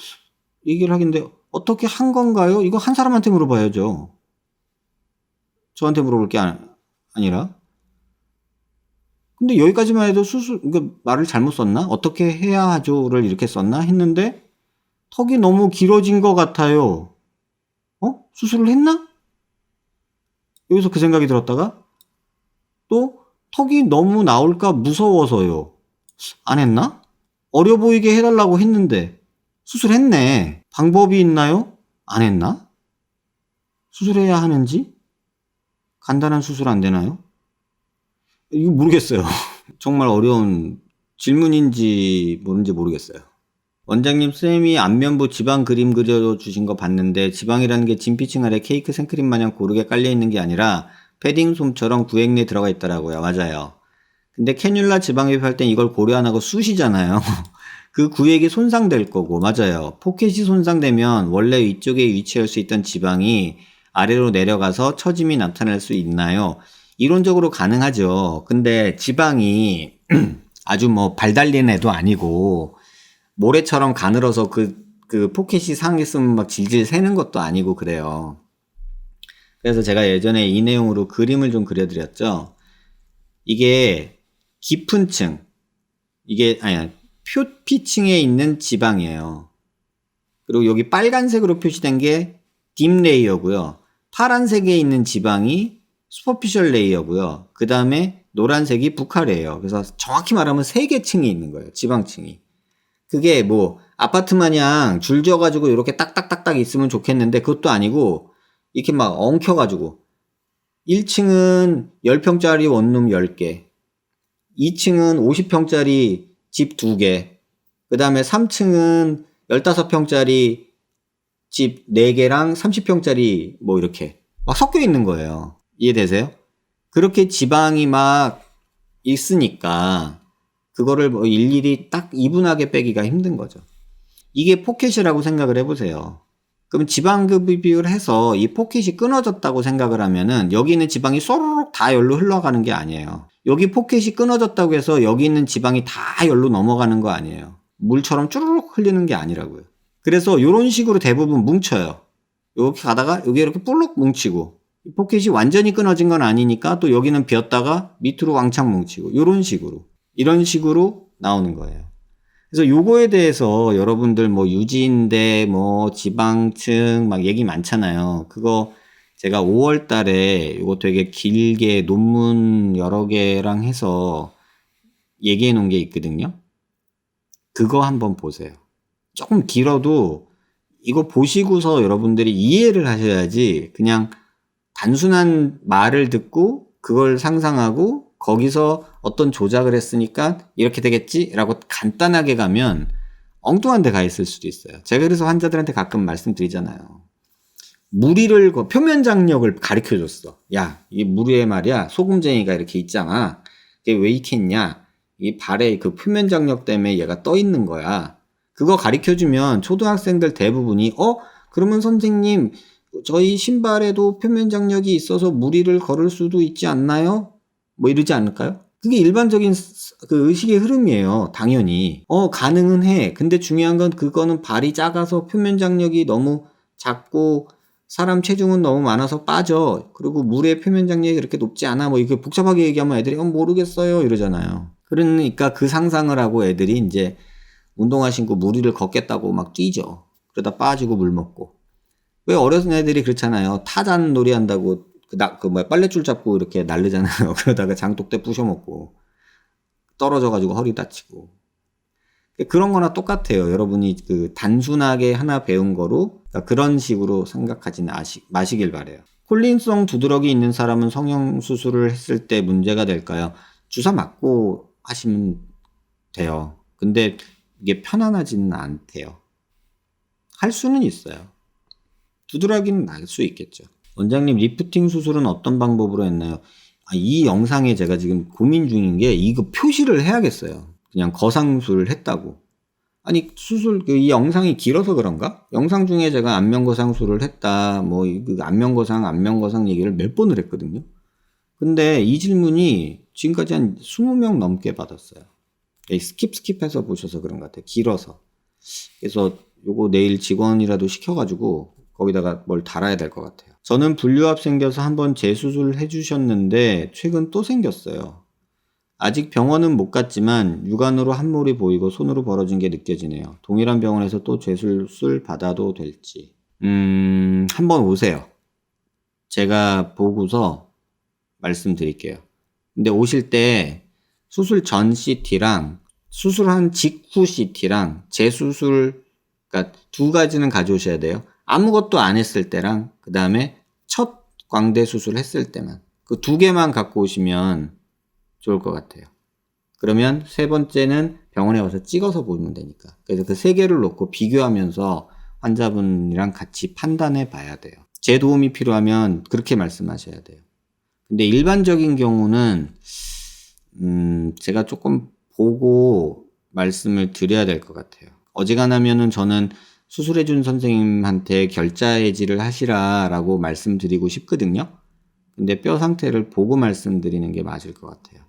Speaker 1: 얘기를 하겠는데 어떻게 한 건가요? 이거 한 사람한테 물어봐야죠. 저한테 물어볼 게 아니라. 근데 여기까지만 해도 그러니까 말을 잘못 썼나? 어떻게 해야 하죠를 이렇게 썼나? 했는데 턱이 너무 길어진 것 같아요. 수술을 했나? 여기서 그 생각이 들었다가 또 턱이 너무 나올까 무서워서요. 안 했나? 어려 보이게 해달라고 했는데 수술했네. 방법이 있나요? 안 했나? 수술해야 하는지? 간단한 수술 안 되나요? 이거 모르겠어요. 정말 어려운 질문인지 뭔지 모르겠어요. 원장님, 쌤이 안면부 지방 그림 그려주신 거 봤는데 지방이라는 게 진피층 아래 케이크 생크림 마냥 고르게 깔려있는 게 아니라 패딩 솜처럼 구획 내에 들어가 있더라고요. 맞아요. 근데 캐뉼라 지방흡입할 땐 이걸 고려 안 하고 쑤시잖아요. 그 구획이 손상될 거고. 맞아요. 포켓이 손상되면 원래 이쪽에 위치할 수 있던 지방이 아래로 내려가서 처짐이 나타날 수 있나요? 이론적으로 가능하죠. 근데 지방이 아주 뭐 발 달린 애도 아니고 모래처럼 가늘어서 그 포켓이 상했으면 막 질질 새는 것도 아니고 그래요. 그래서 제가 예전에 이 내용으로 그림을 좀 그려드렸죠. 이게 깊은 층, 이게 아니 표피층에 있는 지방이에요. 그리고 여기 빨간색으로 표시된 게 딥 레이어고요. 파란색에 있는 지방이 슈퍼피셜 레이어고요. 그 다음에 노란색이 북하래요. 그래서 정확히 말하면 3개 층이 있는 거예요. 지방층이. 그게 뭐 아파트 마냥 줄 지어가지고 이렇게 딱딱딱딱 있으면 좋겠는데 그것도 아니고 이렇게 막 엉켜가지고 1층은 10평짜리 원룸 10개, 2층은 50평짜리 집 2개, 그 다음에 3층은 15평짜리 집 4개랑 30평짜리 뭐 이렇게 막 섞여 있는 거예요. 이해되세요? 그렇게 지방이 막 있으니까 그거를 뭐 일일이 딱 이분하게 빼기가 힘든 거죠. 이게 포켓이라고 생각을 해보세요. 그럼 지방급비 비율을 해서 이 포켓이 끊어졌다고 생각을 하면은 여기 있는 지방이 쏘르륵 다 열로 흘러가는 게 아니에요. 여기 포켓이 끊어졌다고 해서 여기 있는 지방이 다 열로 넘어가는 거 아니에요. 물처럼 쭈르륵 흘리는 게 아니라고요. 그래서 이런 식으로 대부분 뭉쳐요. 이렇게 가다가 여기 이렇게 볼록 뭉치고 포켓이 완전히 끊어진 건 아니니까 또 여기는 비었다가 밑으로 왕창 뭉치고 이런 식으로 나오는 거예요. 그래서 요거에 대해서 여러분들 뭐 유지인대 뭐 지방층 막 얘기 많잖아요. 그거 제가 5월 달에 요거 되게 길게 논문 여러 개랑 해서 얘기해 놓은 게 있거든요. 그거 한번 보세요. 조금 길어도 이거 보시고서 여러분들이 이해를 하셔야지 그냥 단순한 말을 듣고 그걸 상상하고 거기서 어떤 조작을 했으니까 이렇게 되겠지? 라고 간단하게 가면 엉뚱한 데 가 있을 수도 있어요. 제가 그래서 환자들한테 가끔 말씀드리잖아요. 무리를, 표면 장력을 가르쳐 줬어. 야, 이 무리에 말이야, 소금쟁이가 이렇게 있잖아. 이게 왜 이렇게 있냐? 이 발에 그 표면 장력 때문에 얘가 떠 있는 거야. 그거 가르쳐 주면 초등학생들 대부분이, 그러면 선생님, 저희 신발에도 표면 장력이 있어서 무리를 걸을 수도 있지 않나요? 뭐 이러지 않을까요? 그게 일반적인 그 의식의 흐름이에요. 당연히. 가능은 해. 근데 중요한 건 그거는 발이 작아서 표면 장력이 너무 작고 사람 체중은 너무 많아서 빠져. 그리고 물의 표면 장력이 그렇게 높지 않아. 뭐 이렇게 복잡하게 얘기하면 애들이 모르겠어요 이러잖아요. 그러니까 그 상상을 하고 애들이 이제 운동화 신고 무리를 걷겠다고 막 뛰죠. 그러다 빠지고 물 먹고. 왜 어렸은 애들이 그렇잖아요. 타잔 놀이 한다고 빨랫줄 잡고 이렇게 날르잖아요. 그러다가 장독대 부셔먹고 떨어져가지고 허리 다치고. 그런 거나 똑같아요. 여러분이 그 단순하게 하나 배운 거로 그런 식으로 생각하지 마시길 바래요. 콜린성 두드러기 있는 사람은 성형수술을 했을 때 문제가 될까요? 주사 맞고 하시면 돼요. 근데 이게 편안하지는 않대요. 할 수는 있어요. 두드러기는 날 수 있겠죠. 원장님, 리프팅 수술은 어떤 방법으로 했나요? 이 영상에 제가 지금 고민 중인 게 이거 표시를 해야겠어요. 그냥 거상술을 했다고. 아니 수술 이 영상이 길어서 그런가? 영상 중에 제가 안면거상술을 했다. 뭐 안면거상 얘기를 몇 번을 했거든요. 근데 이 질문이 지금까지 한 20명 넘게 받았어요. 스킵해서 보셔서 그런 것 같아요. 길어서. 그래서 요거 내일 직원이라도 시켜가지고 거기다가 뭘 달아야 될 것 같아요. 저는 분류압 생겨서 한번 재수술을 해주셨는데 최근 또 생겼어요. 아직 병원은 못 갔지만 육안으로 함몰이 보이고 손으로 벌어진 게 느껴지네요. 동일한 병원에서 또 재수술 받아도 될지. 한번 오세요. 제가 보고서 말씀드릴게요. 근데 오실 때 수술 전 CT랑 수술한 직후 CT랑 재수술, 그러니까 두 가지는 가져오셔야 돼요. 아무것도 안 했을 때랑 그 다음에 첫 광대 수술 했을 때만 그 두 개만 갖고 오시면 좋을 것 같아요. 그러면 세 번째는 병원에 와서 찍어서 보면 되니까. 그래서 그 세 개를 놓고 비교하면서 환자분이랑 같이 판단해 봐야 돼요. 제 도움이 필요하면 그렇게 말씀하셔야 돼요. 근데 일반적인 경우는 제가 조금 보고 말씀을 드려야 될 것 같아요. 어지간하면은 저는 수술해준 선생님한테 결자해지를 하시라라고 말씀드리고 싶거든요. 근데 뼈 상태를 보고 말씀드리는 게 맞을 것 같아요.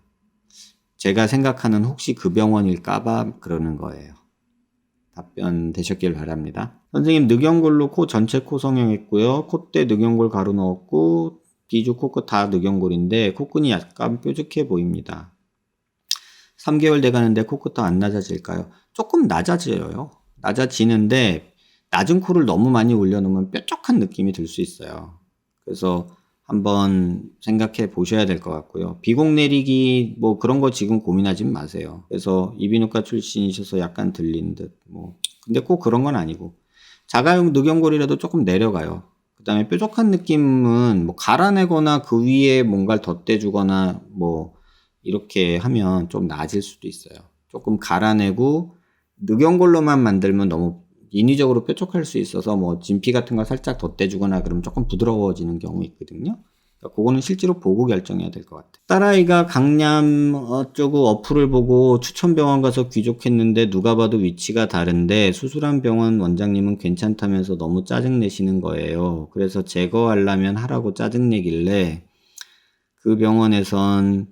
Speaker 1: 제가 생각하는 혹시 그 병원일까봐 그러는 거예요. 답변 되셨길 바랍니다. 선생님, 늑연골로 코 전체 코 성형했고요. 콧대 늑연골 가로 넣었고 비주 코끝 다 늑연골인데 코끈이 약간 뾰족해 보입니다. 3개월 돼가는데 코끝도 안 낮아질까요? 조금 낮아져요. 낮아지는데 낮은 코를 너무 많이 올려놓으면 뾰족한 느낌이 들 수 있어요. 그래서 한번 생각해 보셔야 될 것 같고요. 비공 내리기 뭐 그런 거 지금 고민하지 마세요. 그래서 이비인후과 출신이셔서 약간 들린 듯 뭐 근데 꼭 그런 건 아니고 자가용 늑연골이라도 조금 내려가요. 그 다음에 뾰족한 느낌은 뭐 갈아내거나 그 위에 뭔가를 덧대주거나 뭐 이렇게 하면 좀 나아질 수도 있어요. 조금 갈아내고 늑연골로만 만들면 너무 인위적으로 뾰족할 수 있어서 뭐 진피 같은 거 살짝 덧대주거나 그러면 조금 부드러워지는 경우 있거든요. 그러니까 그거는 실제로 보고 결정해야 될 것 같아요. 딸아이가 강남 어쩌고 어플을 보고 추천병원 가서 귀족했는데 누가 봐도 위치가 다른데 수술한 병원 원장님은 괜찮다면서 너무 짜증내시는 거예요. 그래서 제거하려면 하라고 짜증내길래 그 병원에선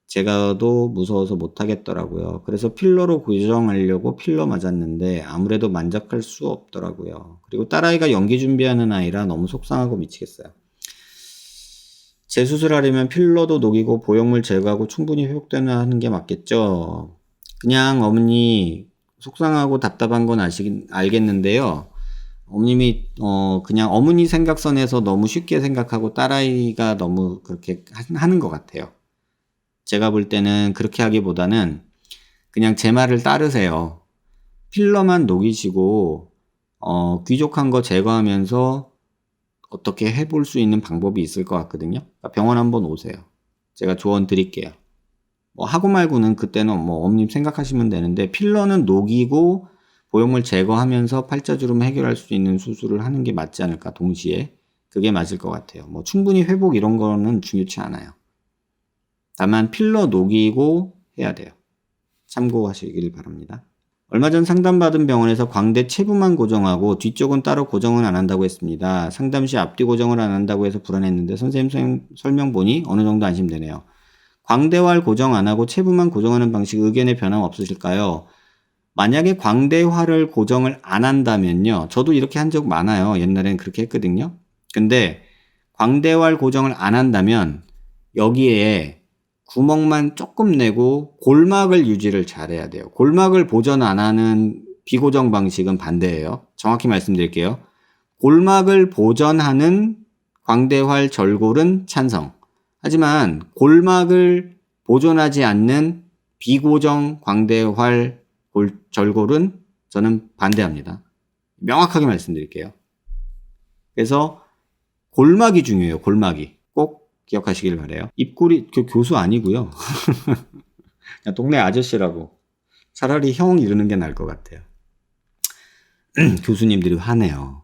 Speaker 1: 제가도 무서워서 못하겠더라고요. 그래서 필러로 고정하려고 필러 맞았는데 아무래도 만족할 수 없더라고요. 그리고 딸아이가 연기 준비하는 아이라 너무 속상하고 미치겠어요. 재수술하려면 필러도 녹이고 보형물 제거하고 충분히 회복되는 게 맞겠죠. 그냥 어머니 속상하고 답답한 건 알겠는데요. 어머님이 그냥 어머니 생각선에서 너무 쉽게 생각하고 딸아이가 너무 그렇게 하는 것 같아요. 제가 볼 때는 그렇게 하기보다는 그냥 제 말을 따르세요. 필러만 녹이시고 귀족한 거 제거하면서 어떻게 해볼 수 있는 방법이 있을 것 같거든요. 그러니까 병원 한번 오세요. 제가 조언 드릴게요. 뭐 하고 말고는 그때는 뭐 어머님 생각하시면 되는데 필러는 녹이고 보형물 제거하면서 팔자주름 해결할 수 있는 수술을 하는 게 맞지 않을까, 동시에. 그게 맞을 것 같아요. 뭐 충분히 회복 이런 거는 중요치 않아요. 다만 필러 녹이고 해야 돼요. 참고하시길 바랍니다. 얼마 전 상담받은 병원에서 광대 체부만 고정하고 뒤쪽은 따로 고정은 안 한다고 했습니다. 상담 시 앞뒤 고정을 안 한다고 해서 불안했는데 선생님 설명 보니 어느 정도 안심되네요. 광대활 고정 안 하고 체부만 고정하는 방식 의견에 변함 없으실까요? 만약에 광대활을 고정을 안 한다면요. 저도 이렇게 한 적 많아요. 옛날엔 그렇게 했거든요. 근데 광대활 고정을 안 한다면 여기에 구멍만 조금 내고 골막을 유지를 잘해야 돼요. 골막을 보존 안 하는 비고정 방식은 반대예요. 정확히 말씀드릴게요. 골막을 보존하는 광대활 절골은 찬성. 하지만 골막을 보존하지 않는 비고정 광대활 절골은 저는 반대합니다. 명확하게 말씀드릴게요. 그래서 골막이 중요해요. 골막이. 꼭 기억하시길 바래요. 입꼬리, 교수 아니고요. 그냥 동네 아저씨라고. 차라리 형 이러는 게 나을 것 같아요. 교수님들이 화내요.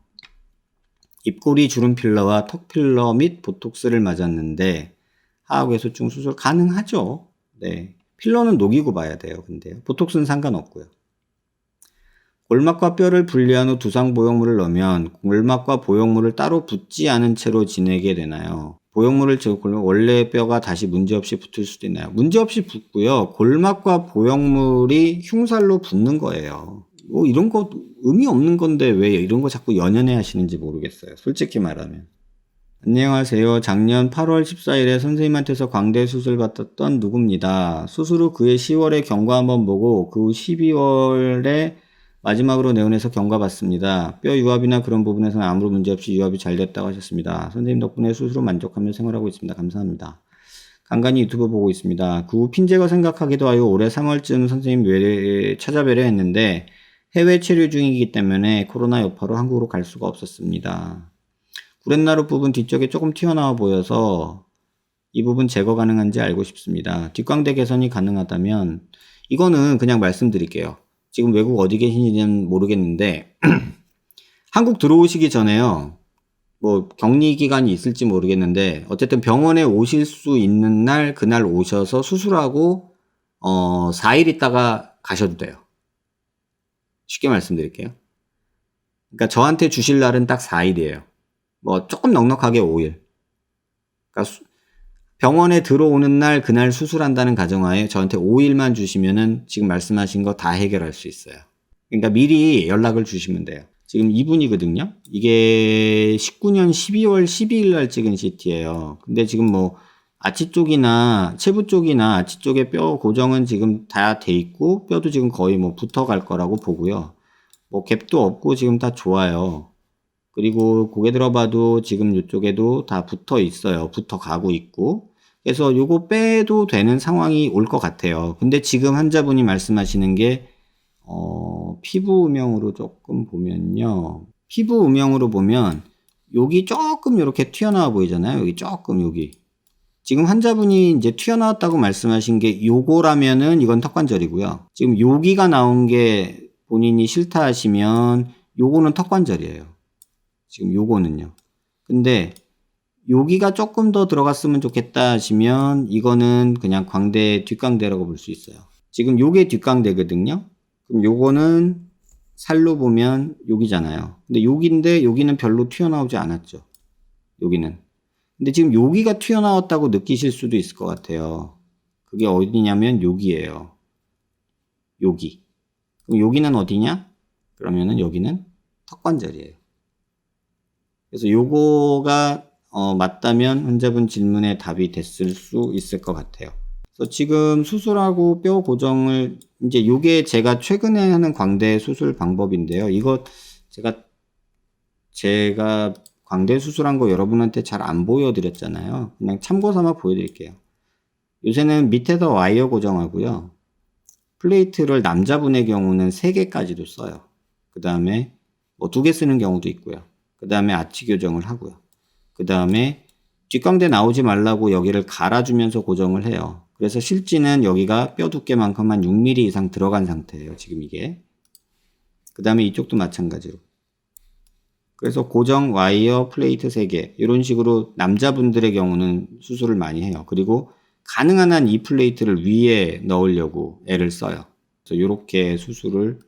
Speaker 1: 입꼬리 주름 필러와 턱 필러 및 보톡스를 맞았는데 하악외소증 수술 가능하죠. 네. 필러는 녹이고 봐야 돼요. 근데 보톡스는 상관없고요. 골막과 뼈를 분리한 후 두상 보형물을 넣으면 골막과 보형물을 따로 붙지 않은 채로 지내게 되나요? 보형물을 제거하면 원래 뼈가 다시 문제없이 붙을 수도 있나요? 문제없이 붙고요. 골막과 보형물이 흉살로 붙는 거예요. 뭐 이런 거 의미 없는 건데 왜 이런 거 자꾸 연연해 하시는지 모르겠어요. 솔직히 말하면. 안녕하세요. 작년 8월 14일에 선생님한테서 광대 수술 받았던 누구입니다. 수술 후 그해 10월에 경과 한번 보고 그 후 12월에 마지막으로 내원해서 경과 받습니다. 뼈 유압이나 그런 부분에서는 아무런 문제 없이 유압이 잘 됐다고 하셨습니다. 선생님 덕분에 수술로 만족하며 생활하고 있습니다. 감사합니다. 간간히 유튜브 보고 있습니다. 그 후 핀제거 생각하기도 하여 올해 3월쯤 선생님 찾아뵈려 했는데 해외 체류 중이기 때문에 코로나 여파로 한국으로 갈 수가 없었습니다. 구렛나루 부분 뒤쪽에 조금 튀어나와 보여서 이 부분 제거 가능한지 알고 싶습니다. 뒷광대 개선이 가능하다면 이거는 그냥 말씀드릴게요. 지금 외국 어디 계신지는 모르겠는데 한국 들어오시기 전에요. 뭐 격리 기간이 있을지 모르겠는데 어쨌든 병원에 오실 수 있는 날 그날 오셔서 수술하고 4일 있다가 가셔도 돼요. 쉽게 말씀드릴게요. 그러니까 저한테 주실 날은 딱 4일이에요. 뭐 조금 넉넉하게 5일. 그러니까 병원에 들어오는 날 그날 수술한다는 가정하에 저한테 5일만 주시면은 지금 말씀하신 거 다 해결할 수 있어요. 그러니까 미리 연락을 주시면 돼요. 지금 이분이거든요. 이게 19년 12월 12일 날 찍은 CT예요. 근데 지금 뭐 아치 쪽이나 체부 쪽이나 아치 쪽에 뼈 고정은 지금 다 돼 있고 뼈도 지금 거의 뭐 붙어갈 거라고 보고요. 뭐 갭도 없고 지금 다 좋아요. 그리고 고개 들어봐도 지금 이쪽에도 다 붙어 있어요. 붙어 가고 있고. 그래서 요거 빼도 되는 상황이 올 것 같아요. 근데 지금 환자분이 말씀하시는 게 피부 음영으로 조금 보면요. 피부 음영으로 보면 여기 조금 이렇게 튀어나와 보이잖아요. 여기 조금 여기. 지금 환자분이 이제 튀어나왔다고 말씀하신 게 요거라면은 이건 턱관절이고요. 지금 여기가 나온 게 본인이 싫다 하시면 요거는 턱관절이에요. 지금 요거는요. 근데 여기가 조금 더 들어갔으면 좋겠다 하시면 이거는 그냥 광대 뒷광대라고 볼 수 있어요. 지금 요게 뒷광대거든요. 그럼 요거는 살로 보면 여기잖아요. 근데 여기인데 여기는 별로 튀어나오지 않았죠. 여기는. 근데 지금 여기가 튀어나왔다고 느끼실 수도 있을 것 같아요. 그게 어디냐면 여기예요. 여기. 그럼 여기는 어디냐? 그러면은 여기는 턱관절이에요. 그래서 요거가 맞다면 환자분 질문에 답이 됐을 수 있을 것 같아요. 그래서 지금 수술하고 뼈 고정을 이제 요게 제가 최근에 하는 광대 수술 방법인데요. 이거 제가 광대 수술한 거 여러분한테 잘 안 보여드렸잖아요. 그냥 참고 삼아 보여드릴게요. 요새는 밑에다 와이어 고정하고요. 플레이트를 남자분의 경우는 3개까지도 써요. 그 다음에 뭐 2개 쓰는 경우도 있고요. 그 다음에 아치 교정을 하고요. 그 다음에 뒷광대 나오지 말라고 여기를 갈아주면서 고정을 해요. 그래서 실지는 여기가 뼈 두께만큼 한 6mm 이상 들어간 상태예요. 지금 이게. 그 다음에 이쪽도 마찬가지로. 그래서 고정 와이어 플레이트 3개 이런 식으로 남자분들의 경우는 수술을 많이 해요. 그리고 가능한 한 이 플레이트를 위에 넣으려고 애를 써요. 그래서 이렇게 수술을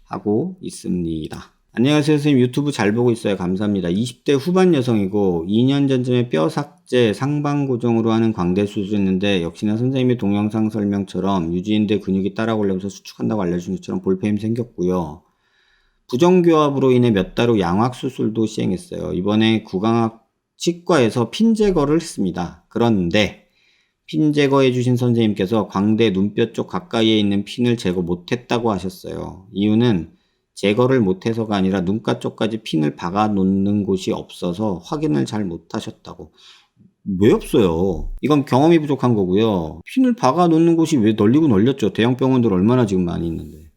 Speaker 1: 하고 있습니다. 안녕하세요 선생님, 유튜브 잘 보고 있어요. 감사합니다. 20대 후반 여성이고 2년 전쯤에 뼈 삭제 상방 고정으로 하는 광대 수술했는데 역시나 선생님의 동영상 설명처럼 유지인대 근육이 따라 올라오면서 수축한다고 알려준 것처럼 볼펜이 생겼고요. 부정교합으로 인해 몇 달 후 양악 수술도 시행했어요. 이번에 구강학 치과에서 핀 제거를 했습니다. 그런데 핀 제거해 주신 선생님께서 광대 눈뼈 쪽 가까이에 있는 핀을 제거 못했다고 하셨어요. 이유는 제거를 못해서가 아니라 눈가 쪽까지 핀을 박아 놓는 곳이 없어서 확인을 잘 못하셨다고. 왜 없어요? 이건 경험이 부족한 거고요. 핀을 박아 놓는 곳이 왜 널리고 널렸죠. 대형 병원들 얼마나 지금 많이 있는데.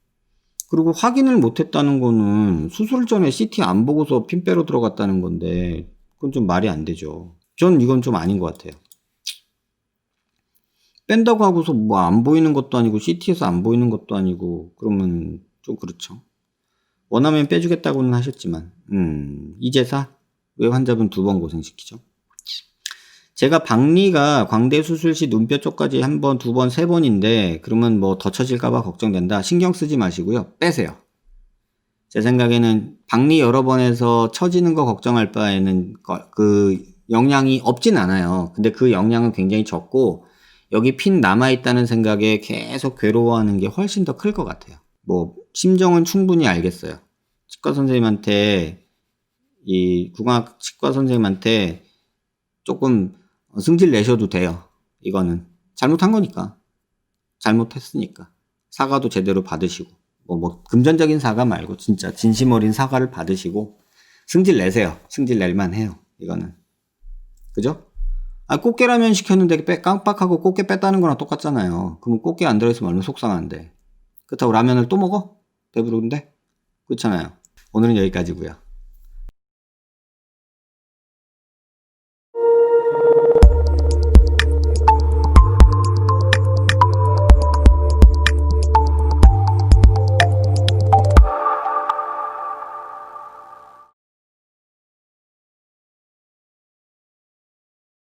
Speaker 1: 그리고 확인을 못했다는 거는 수술 전에 CT 안 보고서 핀 빼러 들어갔다는 건데 그건 좀 말이 안 되죠. 전 이건 좀 아닌 것 같아요. 뺀다고 하고서 뭐 안 보이는 것도 아니고 CT에서 안 보이는 것도 아니고 그러면 좀 그렇죠. 원하면 빼주겠다고는 하셨지만 이제사 왜 환자분 2번 고생시키죠? 제가 박리가 광대 수술 시 눈뼈 쪽까지 1번, 2번, 3번인데 그러면 뭐 더 처질까봐 걱정된다. 신경 쓰지 마시고요. 빼세요. 제 생각에는 박리 여러 번 해서 처지는 거 걱정할 바에는 그 영향이 없진 않아요. 근데 그 영향은 굉장히 적고 여기 핀 남아있다는 생각에 계속 괴로워하는 게 훨씬 더 클 것 같아요. 뭐 심정은 충분히 알겠어요. 치과 선생님한테 이 구강학 치과 선생님한테 조금 승질 내셔도 돼요. 이거는 잘못한 거니까. 잘못했으니까. 사과도 제대로 받으시고 뭐 금전적인 사과 말고 진짜 진심 어린 사과를 받으시고 승질 내세요. 승질 낼만 해요. 이거는. 그죠? 아, 꽃게라면 시켰는데 깜빡하고 꽃게 뺐다는 거랑 똑같잖아요. 그러면 꽃게 안 들어있으면 얼마나 속상한데. 그렇다고 라면을 또 먹어? 배부른데? 그렇잖아요. 오늘은 여기까지고요.